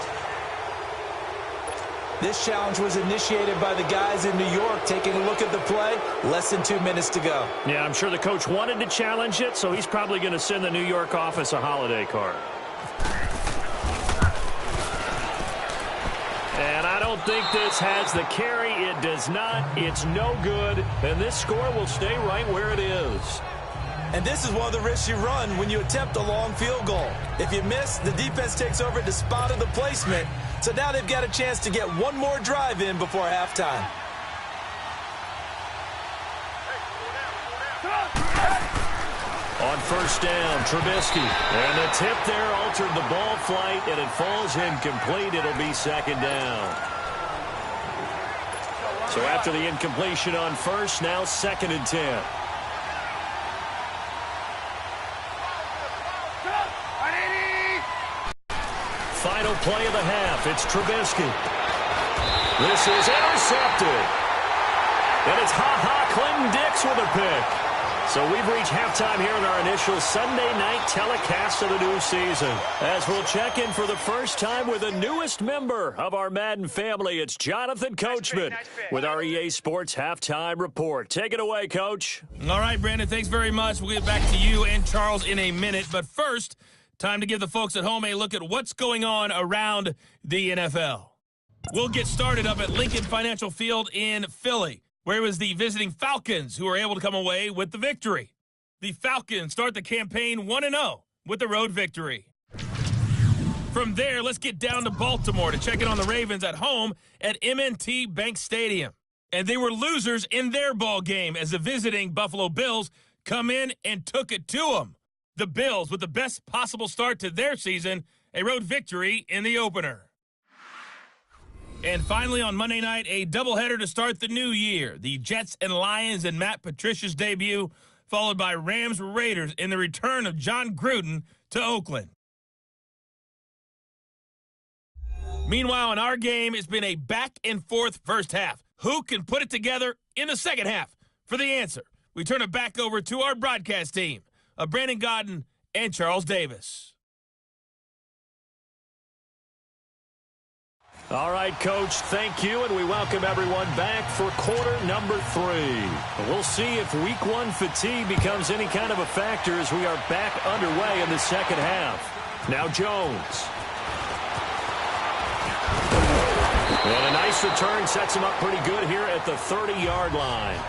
[SPEAKER 3] This challenge was initiated by the guys in New York taking a look at the play. Less than 2 minutes to go.
[SPEAKER 2] Yeah, I'm sure the coach wanted to challenge it, so he's probably going to send the New York office a holiday card. And I don't think this has the carry. It does not. It's no good. And this score will stay right where it is.
[SPEAKER 3] And this is one of the risks you run when you attempt a long field goal. If you miss, the defense takes over at the spot of the placement. So now they've got a chance to get one more drive in before halftime.
[SPEAKER 2] On first down, Trubisky. And the tip there altered the ball flight, and it falls incomplete. It'll be second down. So after the incompletion on first, now 2nd and 10. Final play of the half. It's Trubisky. This is intercepted. And it's Clinton-Dix with a pick. So we've reached halftime here in our initial Sunday night telecast of the new season. As we'll check in for the first time with the newest member of our Madden family, it's Jonathan Coachman with our EA Sports Halftime Report. Take it away, Coach.
[SPEAKER 1] All right, Brandon, thanks very much. We'll get back to you and Charles in a minute. But first, time to give the folks at home a look at what's going on around the NFL. We'll get started up at Lincoln Financial Field in Philly, where it was the visiting Falcons who were able to come away with the victory. The Falcons start the campaign 1-0 with the road victory. From there, let's get down to Baltimore to check in on the Ravens at home at M&T Bank Stadium. And they were losers in their ball game as the visiting Buffalo Bills come in and took it to them. The Bills, with the best possible start to their season, a road victory in the opener. And finally, on Monday night, a doubleheader to start the new year. The Jets and Lions in Matt Patricia's debut, followed by Rams-Raiders in the return of John Gruden to Oakland. Meanwhile, in our game, it's been a back-and-forth first half. Who can put it together in the second half? For the answer, we turn it back over to our broadcast team of Brandon Godden and Charles Davis.
[SPEAKER 2] All right, Coach, thank you, and we welcome everyone back for quarter number 3. We'll see if week 1 fatigue becomes any kind of a factor as we are back underway in the second half. Now Jones. And a nice return sets him up pretty good here at the 30-yard line.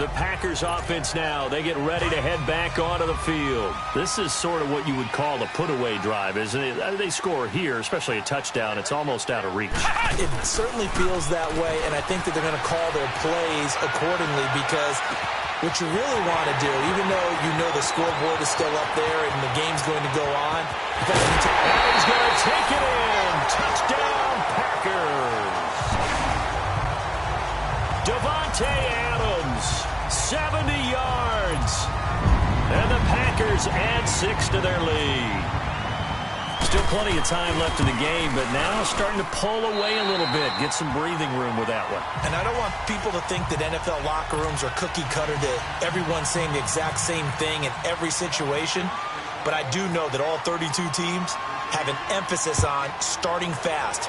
[SPEAKER 2] The Packers offense now, they get ready to head back onto the field. This is sort of what you would call a put-away drive, isn't it? They score here, especially a touchdown. It's almost out of reach.
[SPEAKER 3] It certainly feels that way, and I think that they're going to call their plays accordingly because what you really want to do, even though you know the scoreboard is still up there and the game's going to go on,
[SPEAKER 2] he's going to take it in. Touchdown, Packers. Devontae Adams, 70 yards. And the Packers add 6 to their lead. Still plenty of time left in the game, but now starting to pull away a little bit. Get some breathing room with that one.
[SPEAKER 3] And I don't want people to think that NFL locker rooms are cookie cutter, that everyone's saying the exact same thing in every situation. But I do know that all 32 teams have an emphasis on starting fast.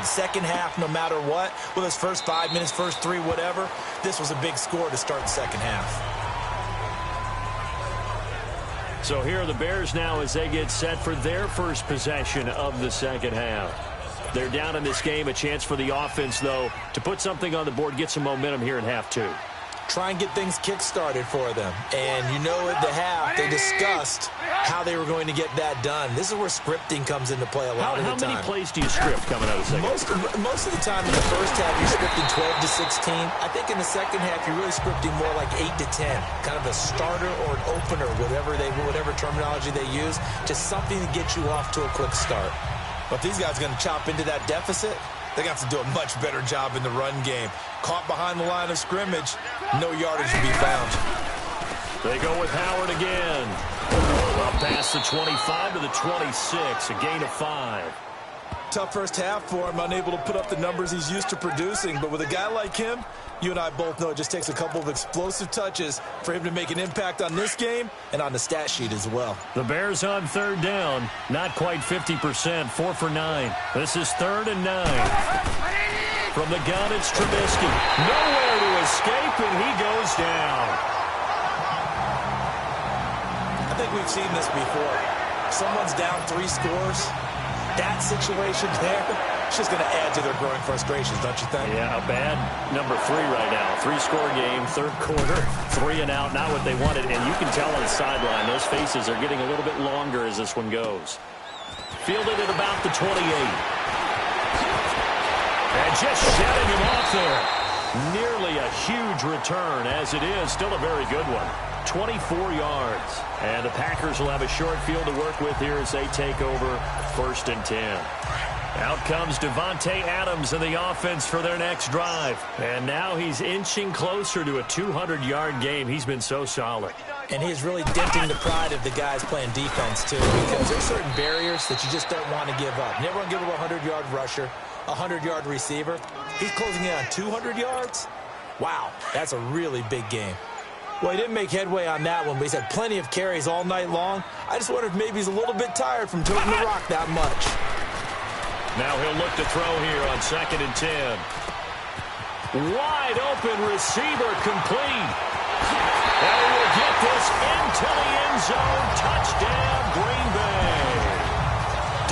[SPEAKER 3] Second half, no matter what. Well, those first 5 minutes, first 3, whatever. This was a big score to start the second half.
[SPEAKER 2] So here are the Bears now as they get set for their first possession of the second half. They're down in this game. A chance for the offense, though, to put something on the board, get some momentum here in half two.
[SPEAKER 3] Try and get things kick-started for them. And you know at the half, they discussed how they were going to get that done. This is where scripting comes into play a lot of the time.
[SPEAKER 2] How many plays do you script coming out of the second?
[SPEAKER 3] Most of the time in the first half, you're scripting 12 to 16. I think in the second half, you're really scripting more like 8 to 10. Kind of a starter or an opener, whatever terminology they use. Just something to get you off to a quick start. But if these guys are going to chop into that deficit, they're going to have to do a much better job in the run game. Caught behind the line of scrimmage, no yardage to be found.
[SPEAKER 2] They go with Howard again. Up past the 25 to the 26, a gain of 5.
[SPEAKER 3] Tough first half for him, unable to put up the numbers he's used to producing. But with a guy like him, you and I both know it just takes a couple of explosive touches for him to make an impact on this game and on the stat sheet as well.
[SPEAKER 2] The Bears on third down, not quite 50%, 4 for 9. This is 3rd and 9. From the gun, it's Trubisky. Nowhere to escape, and he goes down.
[SPEAKER 3] I think we've seen this before. Someone's down 3 scores. That situation there, it's just going to add to their growing frustrations, don't you think?
[SPEAKER 2] Yeah, a bad number 3 right now. 3-score game, third quarter, 3 and out, not what they wanted. And you can tell on the sideline, those faces are getting a little bit longer as this one goes. Fielded at about the 28. And just shedding him off there. Nearly a huge return, as it is. Still a very good one. 24 yards. And the Packers will have a short field to work with here as they take over 1st and 10. Out comes Devontae Adams in the offense for their next drive. And now he's inching closer to a 200-yard game. He's been so solid.
[SPEAKER 3] And he's really denting the pride of the guys playing defense, too, because there's certain barriers that you just don't want to give up. You never want to give up a 100-yard rusher, a 100-yard receiver. He's closing in on 200 yards. Wow, that's a really big game. Well, he didn't make headway on that one, but he's had plenty of carries all night long. I just wonder if maybe he's a little bit tired from toting the rock that much.
[SPEAKER 2] Now he'll look to throw here on 2nd and 10. Wide open receiver complete. And he will get this into the end zone. Touchdown, Green Bay.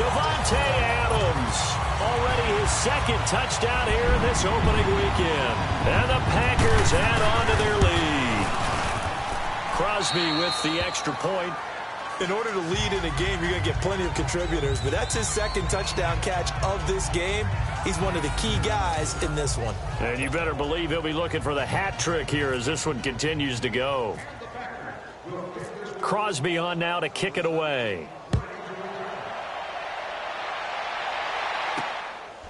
[SPEAKER 2] Devontae Adams, already his 2nd touchdown here in this opening weekend. And the Packers add on to their lead. Crosby with the extra point.
[SPEAKER 3] In order to lead in a game, you're going to get plenty of contributors, but that's his 2nd touchdown catch of this game. He's one of the key guys in this one.
[SPEAKER 2] And you better believe he'll be looking for the hat trick here as this one continues to go. Crosby on now to kick it away.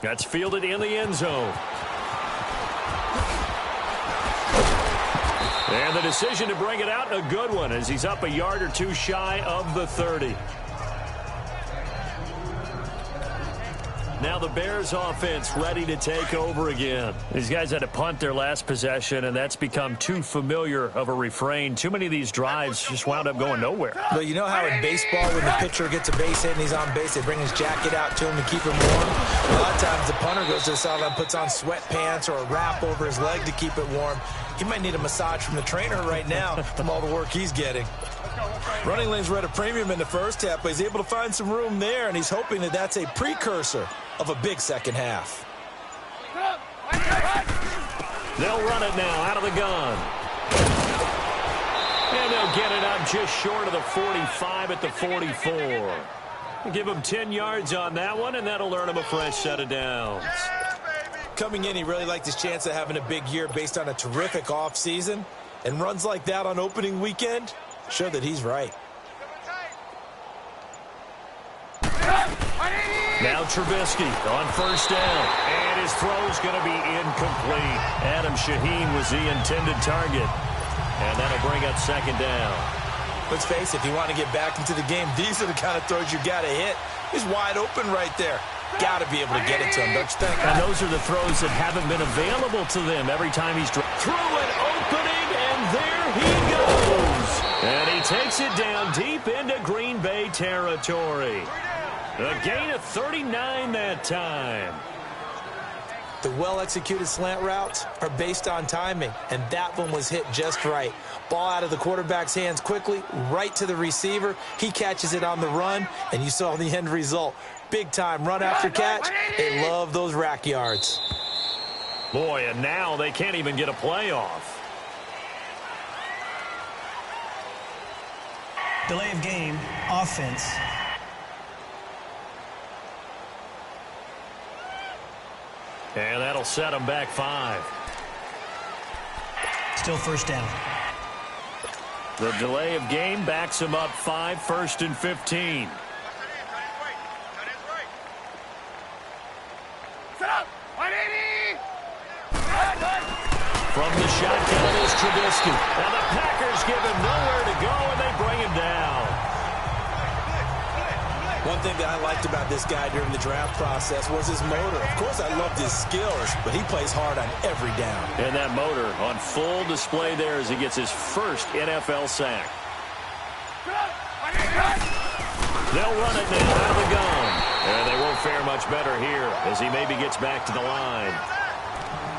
[SPEAKER 2] That's fielded in the end zone. And the decision to bring it out, a good one, as he's up a yard or 2 shy of the 30. Now the Bears offense ready to take over again. These guys had to punt their last possession, and that's become too familiar of a refrain. Too many of these drives just wound up going nowhere.
[SPEAKER 3] But you know how in baseball, when the pitcher gets a base hit and he's on base, they bring his jacket out to him to keep him warm? A lot of times the punter goes to the sideline, puts on sweatpants or a wrap over his leg to keep it warm. He might need a massage from the trainer right now from all the work he's getting. Running lanes were at a premium in the first half, but he's able to find some room there, and he's hoping that that's a precursor of a big second half.
[SPEAKER 2] They'll run it now out of the gun. And they'll get it up just short of the 45 at the 44. Give him 10 yards on that one, and that'll earn him a fresh set of downs.
[SPEAKER 3] Coming in, he really liked his chance of having a big year based on a terrific offseason. And runs like that on opening weekend show that he's right.
[SPEAKER 2] Now Trubisky on 1st down. And his throw's going to be incomplete. Adam Shaheen was the intended target. And that'll bring up 2nd down.
[SPEAKER 3] Let's face it, if you want to get back into the game, these are the kind of throws you got to hit. He's wide open right there. Got to be able to get it to him, don't you think?
[SPEAKER 2] And those are the throws that haven't been available to them every time he's through an opening, and there he goes. And he takes it down deep into Green Bay territory. A gain of 39 that time.
[SPEAKER 3] The well-executed slant routes are based on timing, and that one was hit just right. Ball out of the quarterback's hands quickly, right to the receiver. He catches it on the run, and you saw the end result. Big-time run after catch. They love those rack yards.
[SPEAKER 2] Boy, and now they can't even get a play off.
[SPEAKER 5] Delay of game, offense.
[SPEAKER 2] And that'll set them back 5.
[SPEAKER 5] Still first down.
[SPEAKER 2] The delay of game backs them up 5, 1st and 15. From the shotgun is Trubisky. And the Packers give him nowhere to go, and they bring him down.
[SPEAKER 3] One thing that I liked about this guy during the draft process was his motor. Of course, I loved his skills, but he plays hard on every down.
[SPEAKER 2] And that motor on full display there as he gets his first NFL sack. They'll run it now out of the gun. And they won't fare much better here as he maybe gets back to the line.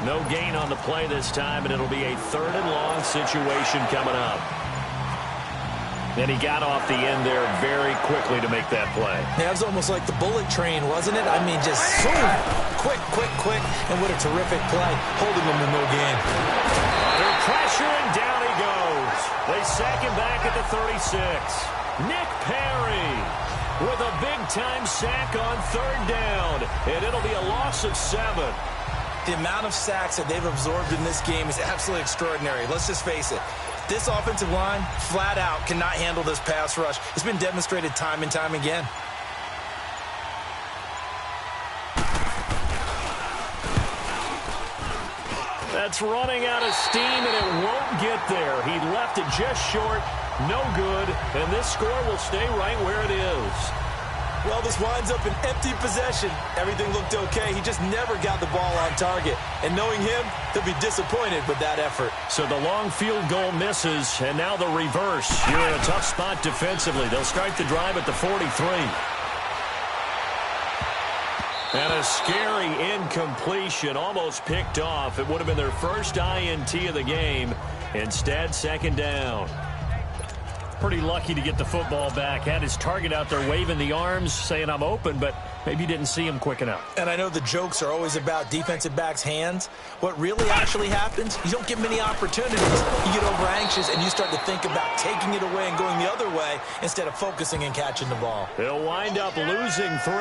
[SPEAKER 2] No gain on the play this time, and it'll be a 3rd and long situation coming up. And he got off the end there very quickly to make that play.
[SPEAKER 3] Yeah, it was almost like the bullet train, wasn't it? I mean, just zoom, quick, and what a terrific play, holding him with no gain.
[SPEAKER 2] They're pressuring, down he goes. They sack him back at the 36. Nick Perry with a big-time sack on 3rd down, and it'll be a loss of 7.
[SPEAKER 3] The amount of sacks that they've absorbed in this game is absolutely extraordinary. Let's just face it. This offensive line, flat out, cannot handle this pass rush. It's been demonstrated time and time again.
[SPEAKER 2] That's running out of steam, and it won't get there. He left it just short, no good, and this score will stay right where it is.
[SPEAKER 3] Well, this winds up an empty possession. Everything looked okay. He just never got the ball on target. And knowing him, he'll be disappointed with that effort. So
[SPEAKER 2] the long field goal misses, and now the reverse. You're in a tough spot defensively. They'll start the drive at the 43. And a scary incompletion, almost picked off. It would have been their first INT of the game. Instead, 2nd down. Pretty lucky to get the football back. Had his target out there waving the arms, saying I'm open, but maybe didn't see him quick enough.
[SPEAKER 3] And I know the jokes are always about defensive backs' hands. What really actually happens, you don't get many opportunities. You get over anxious and you start to think about taking it away and going the other way instead of focusing and catching the ball.
[SPEAKER 2] They'll wind up losing 3,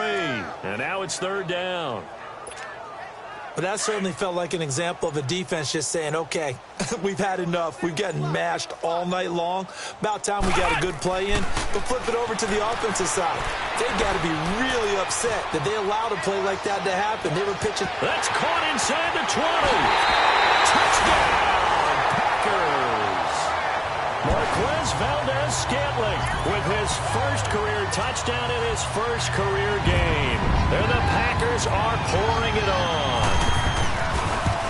[SPEAKER 2] and now it's 3rd down.
[SPEAKER 3] But that certainly felt like an example of a defense just saying, okay, we've had enough. We've gotten mashed all night long. About time we got a good play in. But flip it over to the offensive side. They got to be really upset that they allowed a play like that to happen. They were pitching.
[SPEAKER 2] That's caught inside the 20. Touchdown, Packers. Marquez Valdez-Scantling with his first career touchdown in his first career game. And the Packers are pouring it on.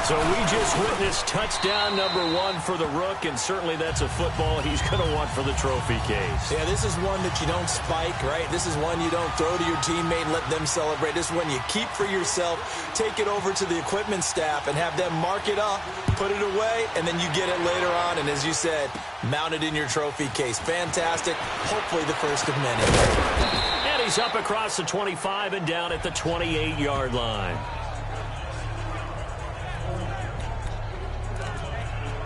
[SPEAKER 2] So we just witnessed touchdown number 1 for the Rook, and certainly that's a football he's going to want for the trophy case.
[SPEAKER 3] Yeah, this is one that you don't spike, right? This is one you don't throw to your teammate and let them celebrate. This is one you keep for yourself, take it over to the equipment staff and have them mark it up, put it away, and then you get it later on. And as you said, mount it in your trophy case. Fantastic. Hopefully the first of many.
[SPEAKER 2] And he's up across the 25 and down at the 28-yard line.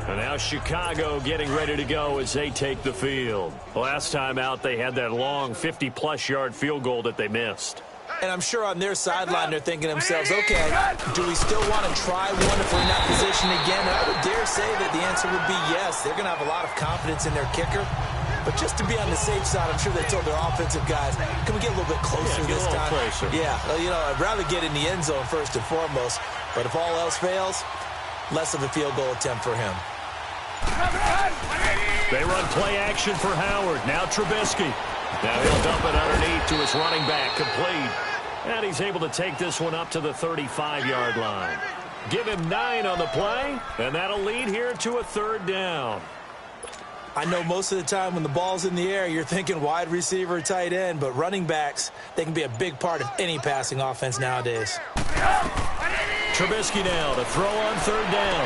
[SPEAKER 2] And now Chicago getting ready to go as they take the field. Last time out, they had that long 50-plus yard field goal that they missed.
[SPEAKER 3] And I'm sure on their sideline they're thinking to themselves, okay, do we still want to try one if we're in that position again? And I would dare say that the answer would be yes. They're going to have a lot of confidence in their kicker. But just to be on the safe side, I'm sure they told their offensive guys, can we get a little bit closer this time?
[SPEAKER 2] Closer.
[SPEAKER 3] Yeah, you know, I'd rather get in the end zone first and foremost. But if all else fails, less of a field goal attempt for him.
[SPEAKER 2] They run play action for Howard. Now Trubisky. Now he'll dump it underneath to his running back. Complete. And he's able to take this one up to the 35-yard line. Give him 9 on the play, and that'll lead here to a 3rd down.
[SPEAKER 3] I know most of the time when the ball's in the air, you're thinking wide receiver, tight end, but running backs, they can be a big part of any passing offense nowadays.
[SPEAKER 2] Trubisky now to throw on third down.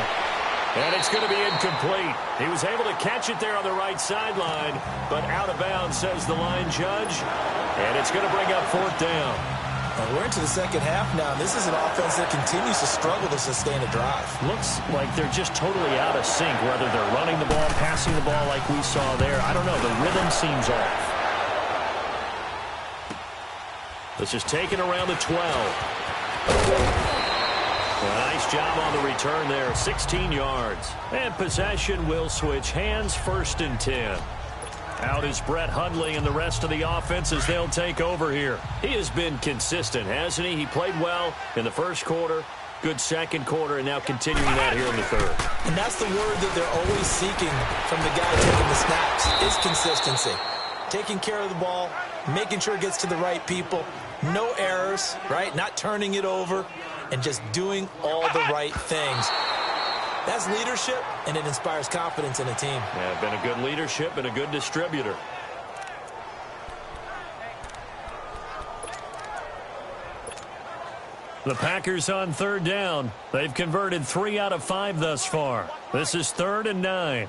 [SPEAKER 2] And it's going to be incomplete. He was able to catch it there on the right sideline, but out of bounds, says the line judge. And it's going to bring up fourth down.
[SPEAKER 3] We're into the second half now. This is an offense that continues to struggle to sustain a drive.
[SPEAKER 2] Looks like they're just totally out of sync, whether they're running the ball, passing the ball like we saw there. I don't know. The rhythm seems off. This is taken around the 12. Nice job on the return there, 16 yards. And possession will switch hands, 1st and 10. Out is Brett Hundley and the rest of the offense as they'll take over here. He has been consistent, hasn't he? He played well in the first quarter, good second quarter, and now continuing that here in the third.
[SPEAKER 3] And that's the word that they're always seeking from the guy taking the snaps, is consistency. Taking care of the ball, making sure it gets to the right people, no errors, right? Not turning it over, and just doing all the right things. That's leadership, and it inspires confidence in a team.
[SPEAKER 2] Yeah, been a good leadership and a good distributor. The Packers on third down. They've converted 3 out of 5 thus far. This is 3rd and 9.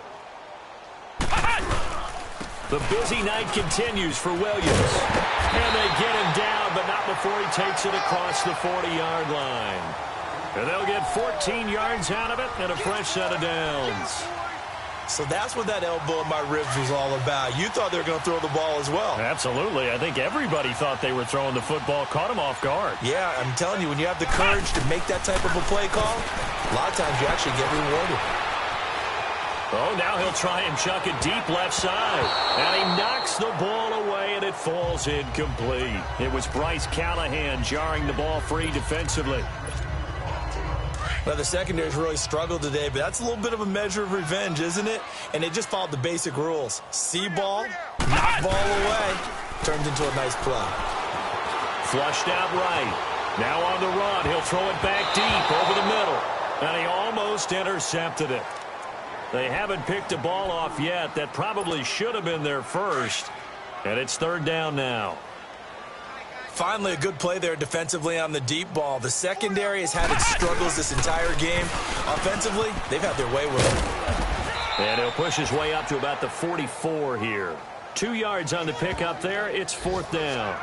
[SPEAKER 2] The busy night continues for Williams. And they get him down, but not before he takes it across the 40-yard line. And they'll get 14 yards out of it and a fresh set of downs.
[SPEAKER 3] So that's what that elbow in my ribs was all about. You thought they were going to throw the ball as well.
[SPEAKER 2] Absolutely. I think everybody thought they were throwing the football, caught him off guard.
[SPEAKER 3] Yeah, I'm telling you, when you have the courage to make that type of a play call, a lot of times you actually get rewarded.
[SPEAKER 2] Oh, now he'll try and chuck it deep left side. And he knocks the ball away, and it falls incomplete. It was Bryce Callahan jarring the ball free defensively.
[SPEAKER 3] Well, the secondary's really struggled today, but that's a little bit of a measure of revenge, isn't it? And they just followed the basic rules. See ball, knock ball away, turned into a nice play.
[SPEAKER 2] Flushed out right. Now on the run, he'll throw it back deep over the middle. And he almost intercepted it. They haven't picked a ball off yet. That probably should have been their first. And it's third down now.
[SPEAKER 3] Finally, a good play there defensively on the deep ball. The secondary has had its struggles this entire game. Offensively, they've had their way with it.
[SPEAKER 2] And he'll push his way up to about the 44 here. 2 yards on the pickup there. It's fourth down.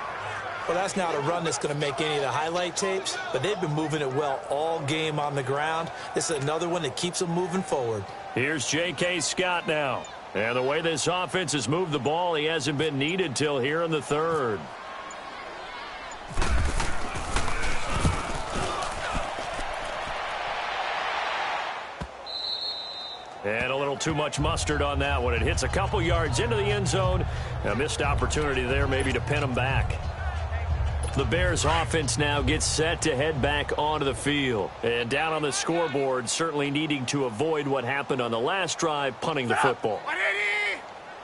[SPEAKER 3] Well, that's not a run that's going to make any of the highlight tapes, but they've been moving it well all game on the ground. This is another one that keeps them moving forward.
[SPEAKER 2] Here's J.K. Scott now. And the way this offense has moved the ball, he hasn't been needed till here in the third. And a little too much mustard on that one. It hits a couple yards into the end zone. A missed opportunity there maybe to pin him back. The Bears offense now gets set to head back onto the field. And down on the scoreboard, certainly needing to avoid what happened on the last drive, punting the football.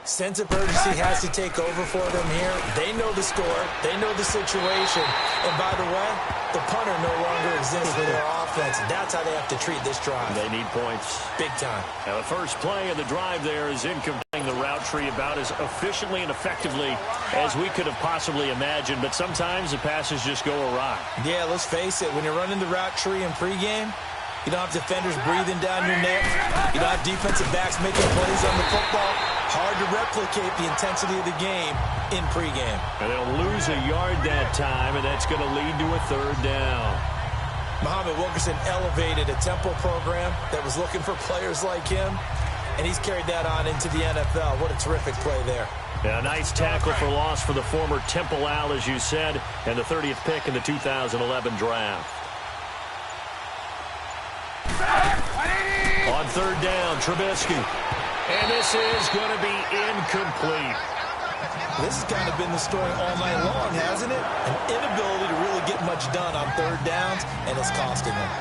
[SPEAKER 3] Sense of urgency has to take over for them here. They know the score. They know the situation. And by the way, the punter no longer exists for their offense. That's how they have to treat this drive.
[SPEAKER 2] They need points.
[SPEAKER 3] Big time.
[SPEAKER 2] Now the first play of the drive there is incomplete. The route tree about as efficiently and effectively as we could have possibly imagined. But sometimes the passes just go awry.
[SPEAKER 3] Yeah, let's face it. When you're running the route tree in pregame, you don't have defenders breathing down your neck. You don't have defensive backs making plays on the football. Hard to replicate the intensity of the game in pregame.
[SPEAKER 2] And they'll lose a yard that time, and that's going to lead to a third down.
[SPEAKER 3] Muhammad Wilkerson elevated a tempo program that was looking for players like him, and he's carried that on into the NFL. What a terrific play there.
[SPEAKER 2] Yeah, a nice tackle for loss for the former Temple Owl, as you said, and the 30th pick in the 2011 draft. On third down, Trubisky. And this is going to be incomplete.
[SPEAKER 3] This has kind of been the story all night long, hasn't it? An inability to really get much done on third downs, and it's costing them.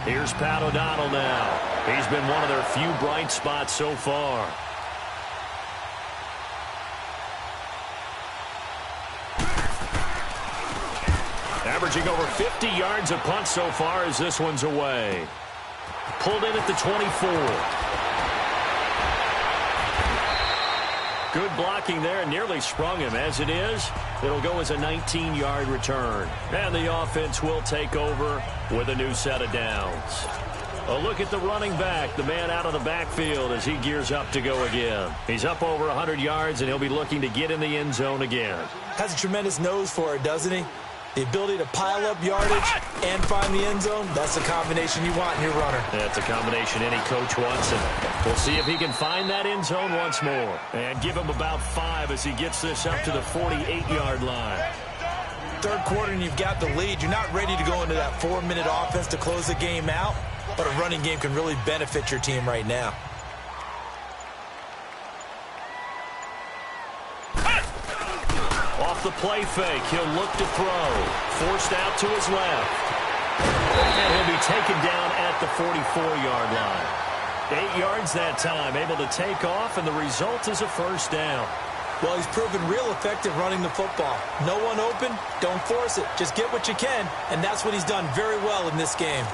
[SPEAKER 2] Here's Pat O'Donnell now. He's been one of their few bright spots so far. Averaging over 50 yards a punt so far as this one's away. Pulled in at the 24. Good blocking there and nearly sprung him. As it is, it'll go as a 19-yard return. And the offense will take over with a new set of downs. A look at the running back, the man out of the backfield as he gears up to go again. He's up over 100 yards, and he'll be looking to get in the end zone again.
[SPEAKER 3] Has a tremendous nose for it, doesn't he? The ability to pile up yardage and find the end zone, that's the combination you want in your runner.
[SPEAKER 2] That's a combination any coach wants, and we'll see if he can find that end zone once more. And give him about 5 as he gets this up to the 48-yard line.
[SPEAKER 3] Third quarter and you've got the lead. You're not ready to go into that 4-minute offense to close the game out, but a running game can really benefit your team right now.
[SPEAKER 2] Off the play fake, he'll look to throw. Forced out to his left. And he'll be taken down at the 44-yard line. 8 yards that time, able to take off, and the result is a first down.
[SPEAKER 3] Well, he's proven real effective running the football. No one open, don't force it. Just get what you can, and that's what he's done very well in this game.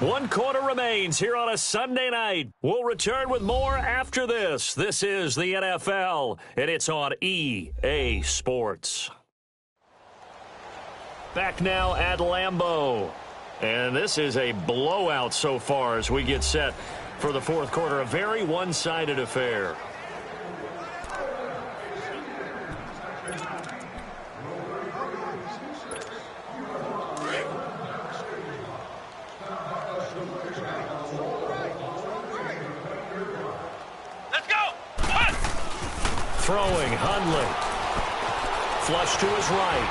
[SPEAKER 2] One quarter remains here on a Sunday night. We'll return with more after this. This is the NFL, and it's on EA Sports. Back now at Lambeau. And this is a blowout so far as we get set for the fourth quarter. A very one-sided affair. Throwing, Hundley. Flush to his right.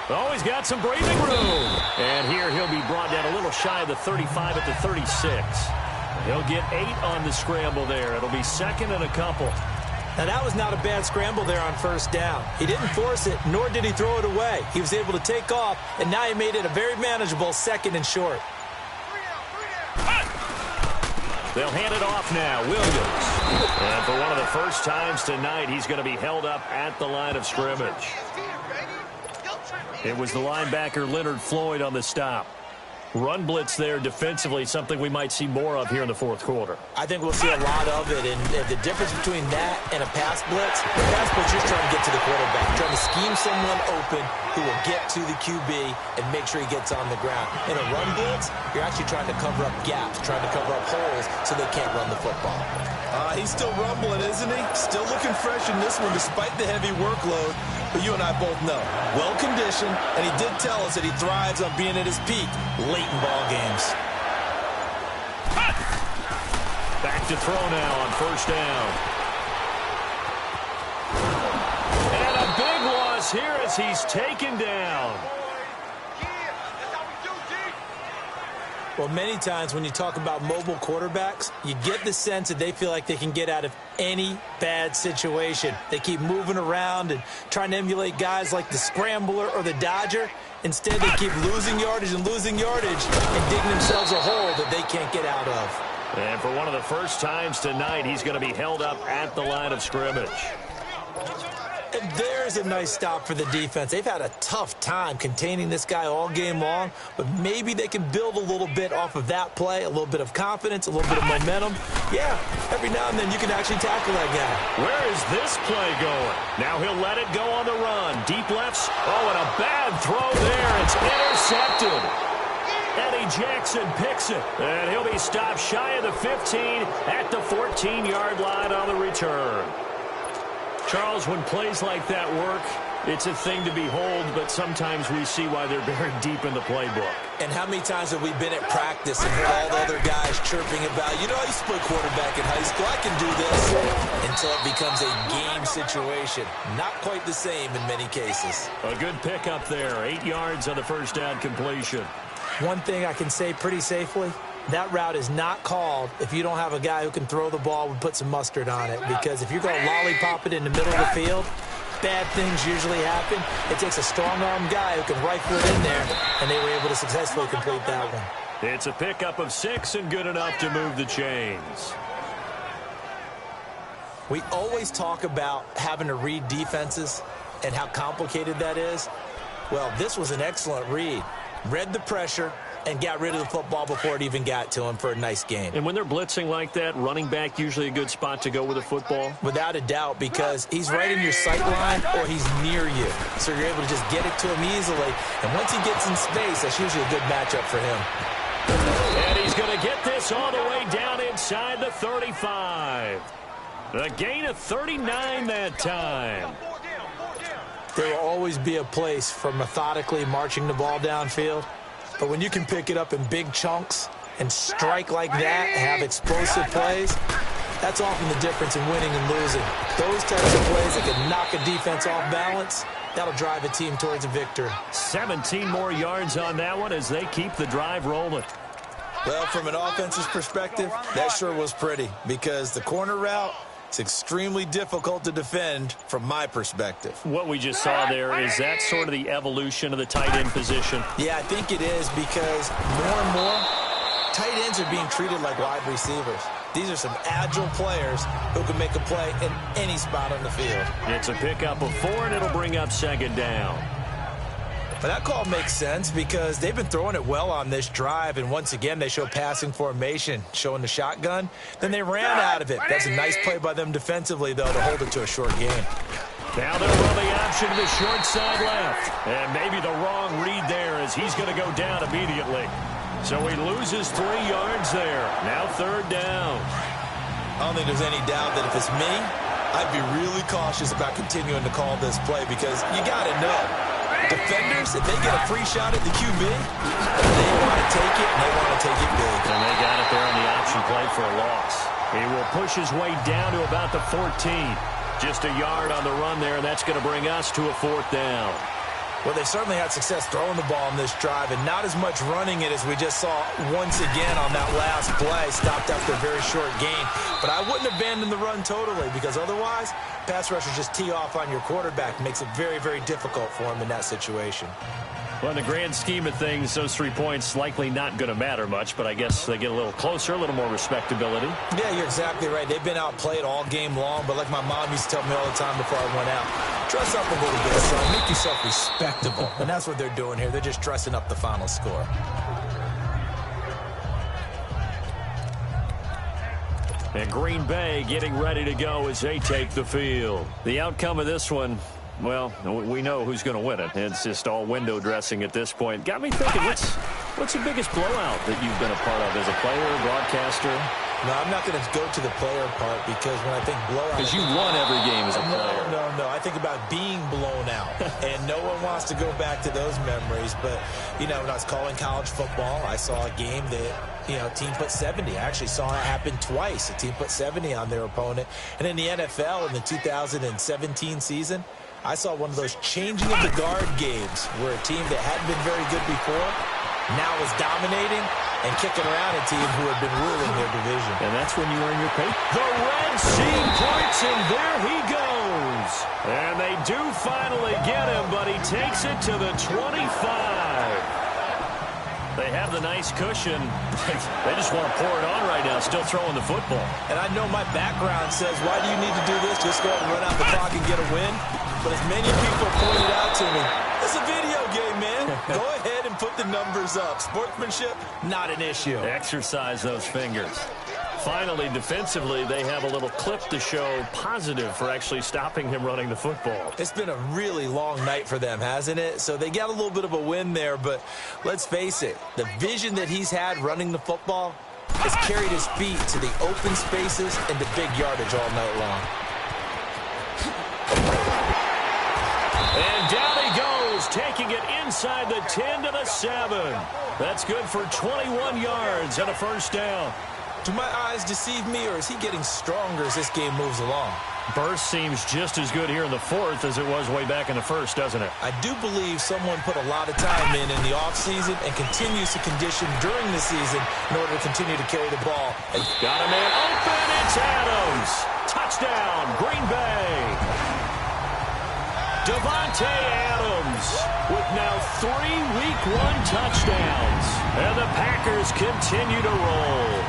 [SPEAKER 2] Oh, he's got some breathing room. And here he'll be brought down a little shy of the 35 at the 36. He'll get 8 on the scramble there. It'll be second and a couple.
[SPEAKER 3] Now, that was not a bad scramble there on first down. He didn't force it, nor did he throw it away. He was able to take off, and now he made it a very manageable second and short.
[SPEAKER 2] They'll hand it off now. Williams. And for one of the first times tonight, he's going to be held up at the line of scrimmage. It was the linebacker Leonard Floyd on the stop. Run blitz there defensively, something we might see more of here in the fourth quarter.
[SPEAKER 3] I think we'll see a lot of it, and the difference between that and a pass blitz, the pass blitz, you're trying to get to the quarterback, trying to scheme someone open who will get to the QB and make sure he gets on the ground. In a run blitz, you're actually trying to cover up gaps, trying to cover up holes so they can't run the football.
[SPEAKER 8] He's still rumbling, isn't he? Still looking fresh in this one despite the heavy workload. But you and I both know, well-conditioned, and he did tell us that he thrives on being at his peak late in ball games.
[SPEAKER 2] Back to throw now on first down. And a big loss here as he's taken down.
[SPEAKER 3] Well, many times when you talk about mobile quarterbacks, you get the sense that they feel like they can get out of any bad situation. They keep moving around and trying to emulate guys like the Scrambler or the Dodger. Instead, they keep losing yardage and digging themselves a hole that they can't get out of.
[SPEAKER 2] And for one of the first times tonight, he's going to be held up at the line of scrimmage.
[SPEAKER 3] And there's a nice stop for the defense. They've had a tough time containing this guy all game long, but maybe they can build a little bit off of that play, a little bit of confidence, a little bit of momentum. Yeah, every now and then you can actually tackle that guy.
[SPEAKER 2] Where is this play going? Now he'll let it go on the run. Deep lefts. Oh, and a bad throw there. It's intercepted. Eddie Jackson picks it. And he'll be stopped shy of the 15 at the 14-yard line on the return. Charles, when plays like that work, it's a thing to behold, but sometimes we see why they're buried deep in the playbook.
[SPEAKER 3] And how many times have we been at practice and heard all the other guys chirping about, you know, I used to play quarterback in high school, I can do this, until it becomes a game situation. Not quite the same in many cases.
[SPEAKER 2] A good pickup there, 8 yards on the first down completion.
[SPEAKER 3] One thing I can say pretty safely, that route is not called if you don't have a guy who can throw the ball and put some mustard on it. Because if you're going to lollipop it in the middle of the field, bad things usually happen. It takes a strong-arm guy who can rifle it in there, and they were able to successfully complete that one.
[SPEAKER 2] It's a pickup of 6 and good enough to move the chains.
[SPEAKER 3] We always talk about having to read defenses and how complicated that is. Well, this was an excellent read. Read the pressure and got rid of the football before it even got to him for a nice gain.
[SPEAKER 2] And when they're blitzing like that, running back usually a good spot to go with a football?
[SPEAKER 3] Without a doubt, because he's right in your sight line or he's near you. So you're able to just get it to him easily. And once he gets in space, that's usually a good matchup for him.
[SPEAKER 2] And he's going to get this all the way down inside the 35. A gain of 39 that time.
[SPEAKER 3] There will always be a place for methodically marching the ball downfield. But when you can pick it up in big chunks and strike like that, have explosive plays, that's often the difference in winning and losing. Those types of plays that can knock a defense off balance, that'll drive a team towards a victory.
[SPEAKER 2] 17 more yards on that one as they keep the drive rolling.
[SPEAKER 8] Well, from an offensive perspective, that sure was pretty because the corner route, it's extremely difficult to defend from my perspective.
[SPEAKER 2] What we just saw there, is that sort of the evolution of the tight end position?
[SPEAKER 3] Yeah, I think it is because more and more, tight ends are being treated like wide receivers. These are some agile players who can make a play in any spot on the field.
[SPEAKER 2] It's a pickup of 4, and it'll bring up 2nd down.
[SPEAKER 3] But that call makes sense because they've been throwing it well on this drive, and once again, they show passing formation, showing the shotgun. Then they ran out of it. That's a nice play by them defensively, though, to hold it to a short gain.
[SPEAKER 2] Now they'll run the option to the short side left. And maybe the wrong read there as he's going to go down immediately. So he loses 3 yards there. Now 3rd down.
[SPEAKER 8] I don't think there's any doubt that if it's me, I'd be really cautious about continuing to call this play because you got to know. Defenders, if they get a free shot at the QB, they want to take it, and they want to take it big.
[SPEAKER 2] And they got it there on the option play for a loss. He will push his way down to about the 14. Just a yard on the run there, and that's going to bring us to a 4th down.
[SPEAKER 3] Well, they certainly had success throwing the ball in this drive, and not as much running it as we just saw once again on that last play. Stopped after a very short gain. But I wouldn't abandon the run totally because otherwise, pass rushers just tee off on your quarterback. Makes it very, very difficult for him in that situation.
[SPEAKER 2] Well, in the grand scheme of things, those 3 points likely not going to matter much, but I guess they get a little closer, a little more respectability.
[SPEAKER 3] Yeah, you're exactly right. They've been outplayed all game long, but like my mom used to tell me all the time before I went out, dress up a little bit, son. Make yourself respectable. And that's what they're doing here. They're just dressing up the final score.
[SPEAKER 2] And Green Bay getting ready to go as they take the field. The outcome of this one, well, we know who's going to win it. It's just all window dressing at this point. Got me thinking, what's the biggest blowout that you've been a part of as a player, broadcaster?
[SPEAKER 3] No, I'm not going to go to the player part because when I think blowout...
[SPEAKER 2] Because you won every game as a player.
[SPEAKER 3] No. I think about being blown out. And no one wants to go back to those memories. But, you know, when I was calling college football, I saw a game that, you know, team put 70. I actually saw it happen twice. A team put 70 on their opponent. And in the NFL in the 2017 season, I saw one of those changing of the guard games where a team that hadn't been very good before now was dominating and kicking around a team who had been ruling their division.
[SPEAKER 2] And that's when you earn your pay. The Red Sea points, and there he goes. And they do finally get him, but he takes it to the 25. They have the nice cushion. They just want to pour it on right now, still throwing the football.
[SPEAKER 3] And I know my background says, why do you need to do this? Just go ahead and run out the clock and get a win. But as many people pointed out to me, it's a video game, man. Go ahead and put the numbers up. Sportsmanship, not an issue.
[SPEAKER 2] Exercise those fingers. Finally, defensively, they have a little clip to show positive for actually stopping him running the football.
[SPEAKER 3] It's been a really long night for them, hasn't it? So they got a little bit of a win there, but let's face it, the vision that he's had running the football has carried his feet to the open spaces and the big yardage all night long.
[SPEAKER 2] And down he goes, taking it inside the 10 to the 7. That's good for 21 yards and a 1st down.
[SPEAKER 3] Do my eyes deceive me, or is he getting stronger as this game moves along?
[SPEAKER 2] Burst seems just as good here in the 4th as it was way back in the 1st, doesn't it?
[SPEAKER 3] I do believe someone put a lot of time in the offseason and continues to condition during the season in order to continue to carry the ball.
[SPEAKER 2] Got a man open, it's Adams. Touchdown, Green Bay. Devontae Adams with now 3 Week 1 touchdowns. And the Packers continue to roll.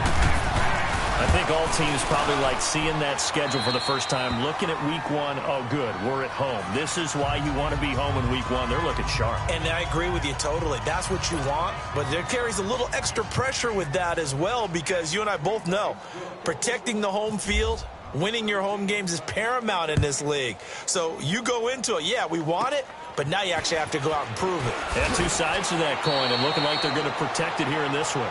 [SPEAKER 2] I think all teams probably like seeing that schedule for the first time, looking at week one. Oh, good, we're at home. This is why you want to be home in week one. They're looking sharp.
[SPEAKER 3] And I agree with you totally. That's what you want, but there carries a little extra pressure with that as well, because you and I both know protecting the home field, winning your home games is paramount in this league. So you go into it, yeah, we want it, but now you actually have to go out and prove it.
[SPEAKER 2] Yeah, two sides to that coin, and looking like they're going to protect it here in this one.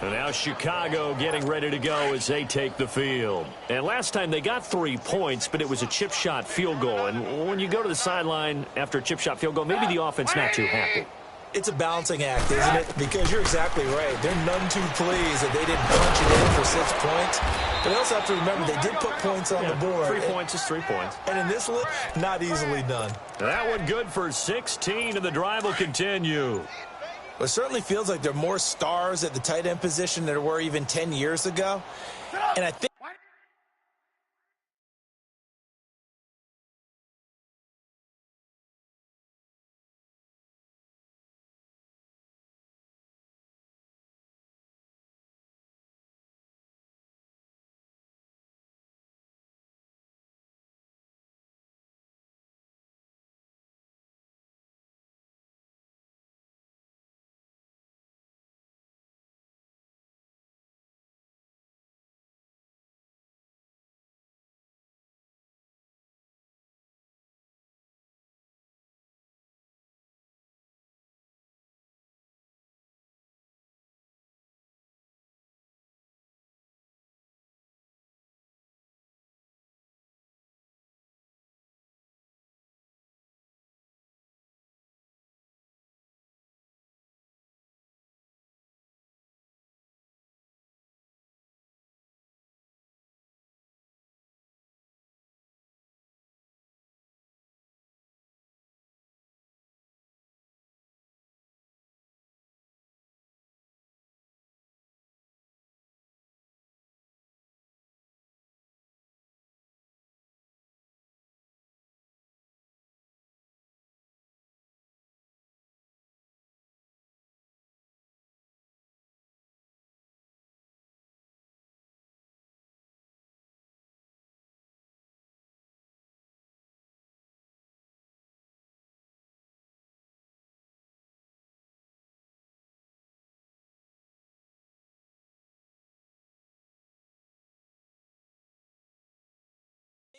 [SPEAKER 2] So now Chicago getting ready to go as they take the field. And last time they got 3 points, but it was a chip shot field goal. And when you go to the sideline after a chip shot field goal, maybe the offense not too happy.
[SPEAKER 3] It's a balancing act, isn't it? Because you're exactly right. They're none too pleased that they didn't punch it in for 6 points. But they also have to remember they did put points on the board.
[SPEAKER 2] 3 points is 3 points.
[SPEAKER 3] And in this league, not easily done.
[SPEAKER 2] That one good for 16, and the drive will continue.
[SPEAKER 3] It certainly feels like there are more stars at the tight end position than there were even 10 years ago. And I think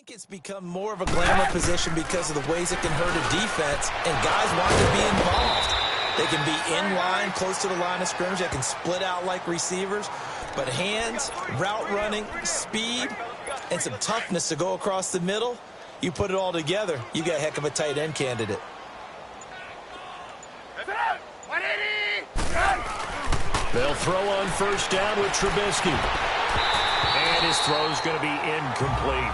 [SPEAKER 3] it's become more of a glamour position because of the ways it can hurt a defense, and guys want to be involved. They can be in line, close to the line of scrimmage. They can split out like receivers. But hands, route running, speed, and some toughness to go across the middle, you put it all together, you got a heck of a tight end candidate.
[SPEAKER 2] They'll throw on first down with Trubisky. And his throw is going to be incomplete.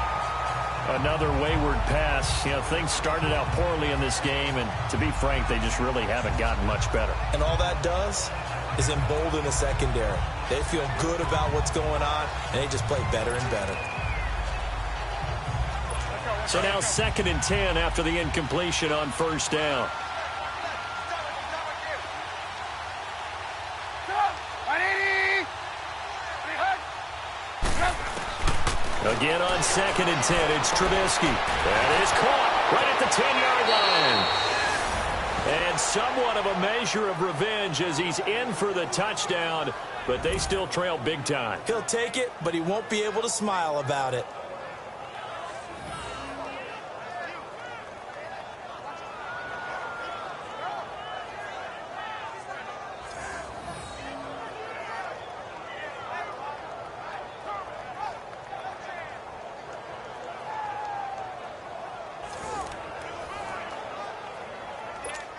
[SPEAKER 2] Another wayward pass. You know, things started out poorly in this game, and to be frank, they just really haven't gotten much better.
[SPEAKER 3] And all that does is embolden the secondary. They feel good about what's going on, and they just play better and better.
[SPEAKER 2] So now 2nd and 10 after the incompletion on first down. Again on 2nd and 10, it's Trubisky. That is caught right at the 10-yard line. And somewhat of a measure of revenge as he's in for the touchdown, but they still trail big time.
[SPEAKER 3] He'll take it, but he won't be able to smile about it.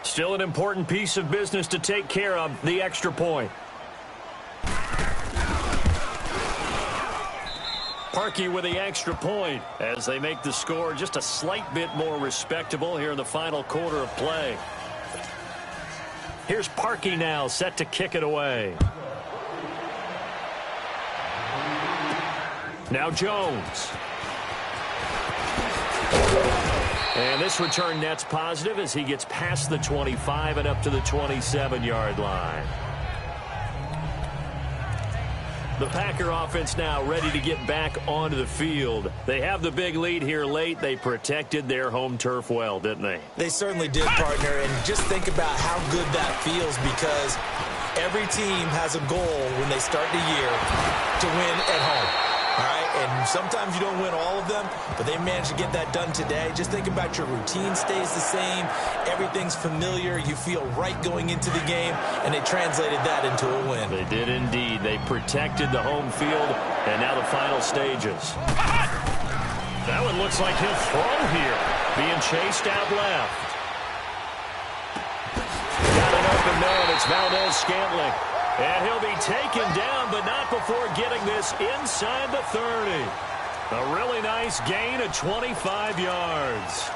[SPEAKER 2] Still an important piece of business to take care of, the extra point. Parkey with the extra point as they make the score just a slight bit more respectable here in the final quarter of play. Here's Parkey now set to kick it away. Now Jones. And this return net's positive as he gets past the 25 and up to the 27-yard line. The Packer offense now ready to get back onto the field. They have the big lead here late. They protected their home turf well, didn't they?
[SPEAKER 3] They certainly did, partner. And just think about how good that feels, because every team has a goal when they start the year to win at home. All right, and sometimes you don't win all of them, but they managed to get that done today. Just think about your routine stays the same. Everything's familiar. You feel right going into the game, and they translated that into a win.
[SPEAKER 2] They did indeed. They protected the home field, and now the final stages. That one looks like he'll throw here. Being chased out left. Got an open man. It's Valdez-Scantling. And he'll be taken down, but not before getting this inside the 30. A really nice gain of 25 yards.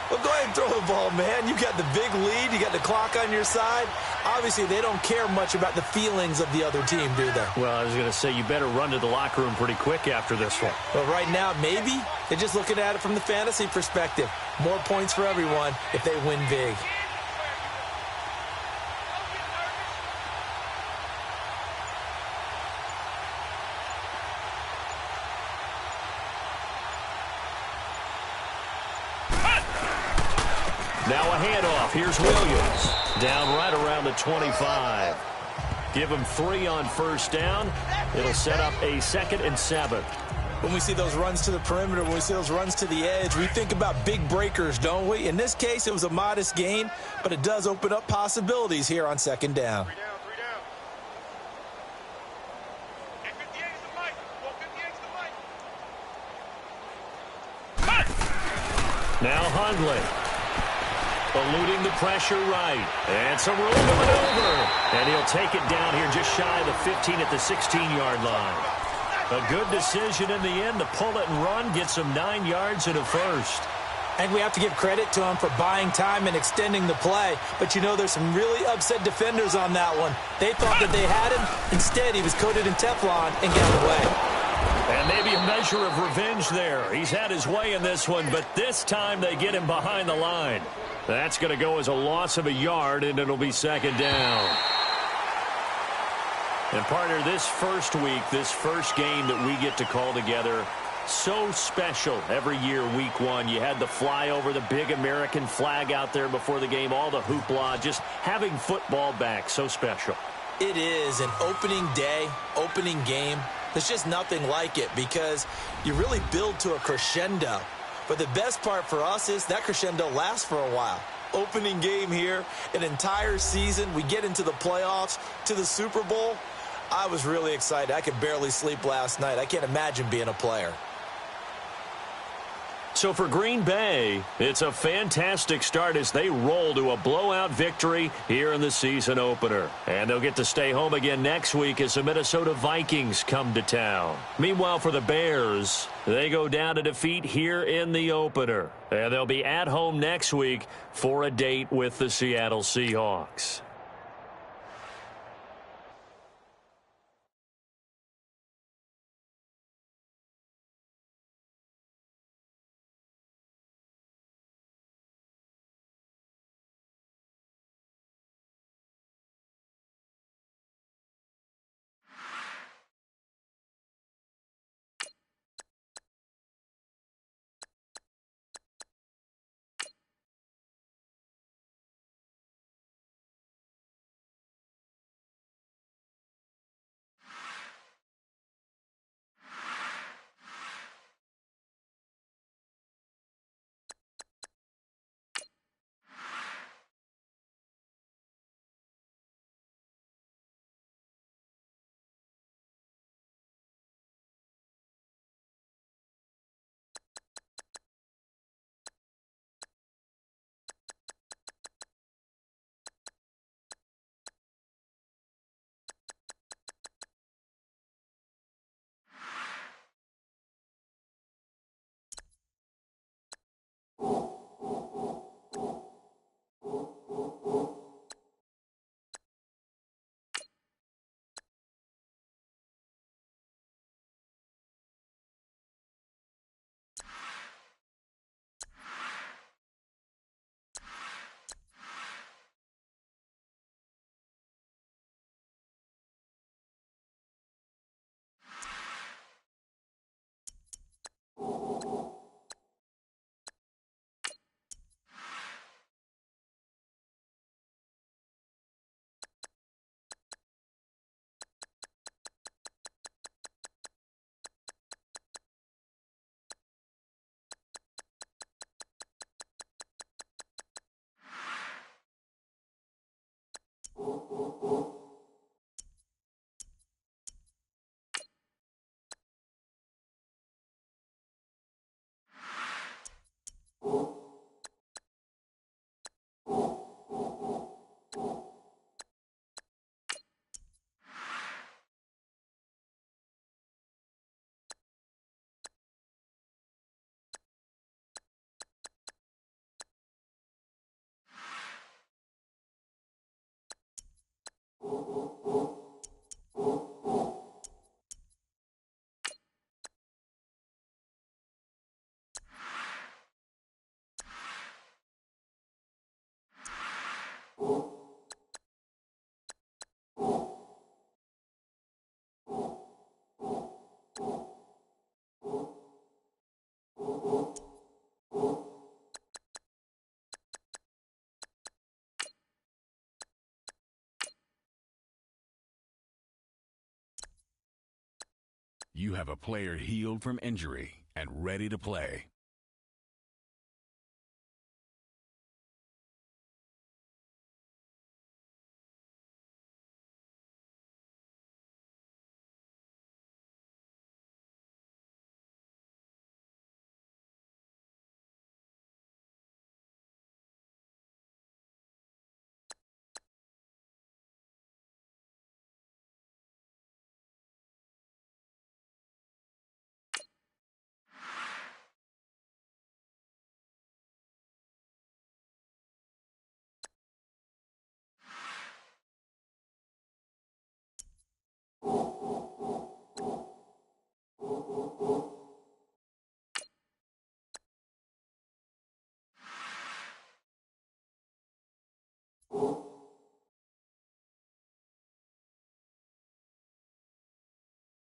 [SPEAKER 3] Well, go ahead and throw the ball, man. You got the big lead. You got the clock on your side. Obviously, they don't care much about the feelings of the other team, do they?
[SPEAKER 2] Well, I was going to say, you better run to the locker room pretty quick after this one.
[SPEAKER 3] Well, right now, maybe. They're just looking at it from the fantasy perspective. More points for everyone if they win big.
[SPEAKER 2] Now a handoff. Here's Williams. Down right around the 25. Give him 3 on first down. It'll set up a 2nd and 7.
[SPEAKER 3] When we see those runs to the perimeter, when we see those runs to the edge, we think about big breakers, don't we? In this case, it was a modest gain, but it does open up possibilities here on 2nd down.
[SPEAKER 2] Now Hundley. Eluding the pressure right. And some room to maneuver. And he'll take it down here just shy of the 15 at the 16-yard line. A good decision in the end to pull it and run. Gets him 9 yards and a first.
[SPEAKER 3] And we have to give credit to him for buying time and extending the play. But, you know, there's some really upset defenders on that one. They thought that they had him. Instead, he was coated in Teflon and got away.
[SPEAKER 2] And maybe a measure of revenge there. He's had his way in this one, but this time they get him behind the line. That's going to go as a loss of a yard, and it'll be 2nd down. And, partner, this first week, this first game that we get to call together, so special every year, week 1. You had the flyover, the big American flag out there before the game, all the hoopla, just having football back, so special.
[SPEAKER 3] It is an opening day, opening game. There's just nothing like it because you really build to a crescendo. But the best part for us is that crescendo lasts for a while. Opening game here, an entire season. We get into the playoffs, to the Super Bowl. I was really excited. I could barely sleep last night. I can't imagine being a player.
[SPEAKER 2] So for Green Bay, it's a fantastic start as they roll to a blowout victory here in the season opener. And they'll get to stay home again next week as the Minnesota Vikings come to town. Meanwhile, for the Bears, they go down to defeat here in the opener. And they'll be at home next week for a date with the Seattle Seahawks.
[SPEAKER 6] You have a player healed from injury and ready to play.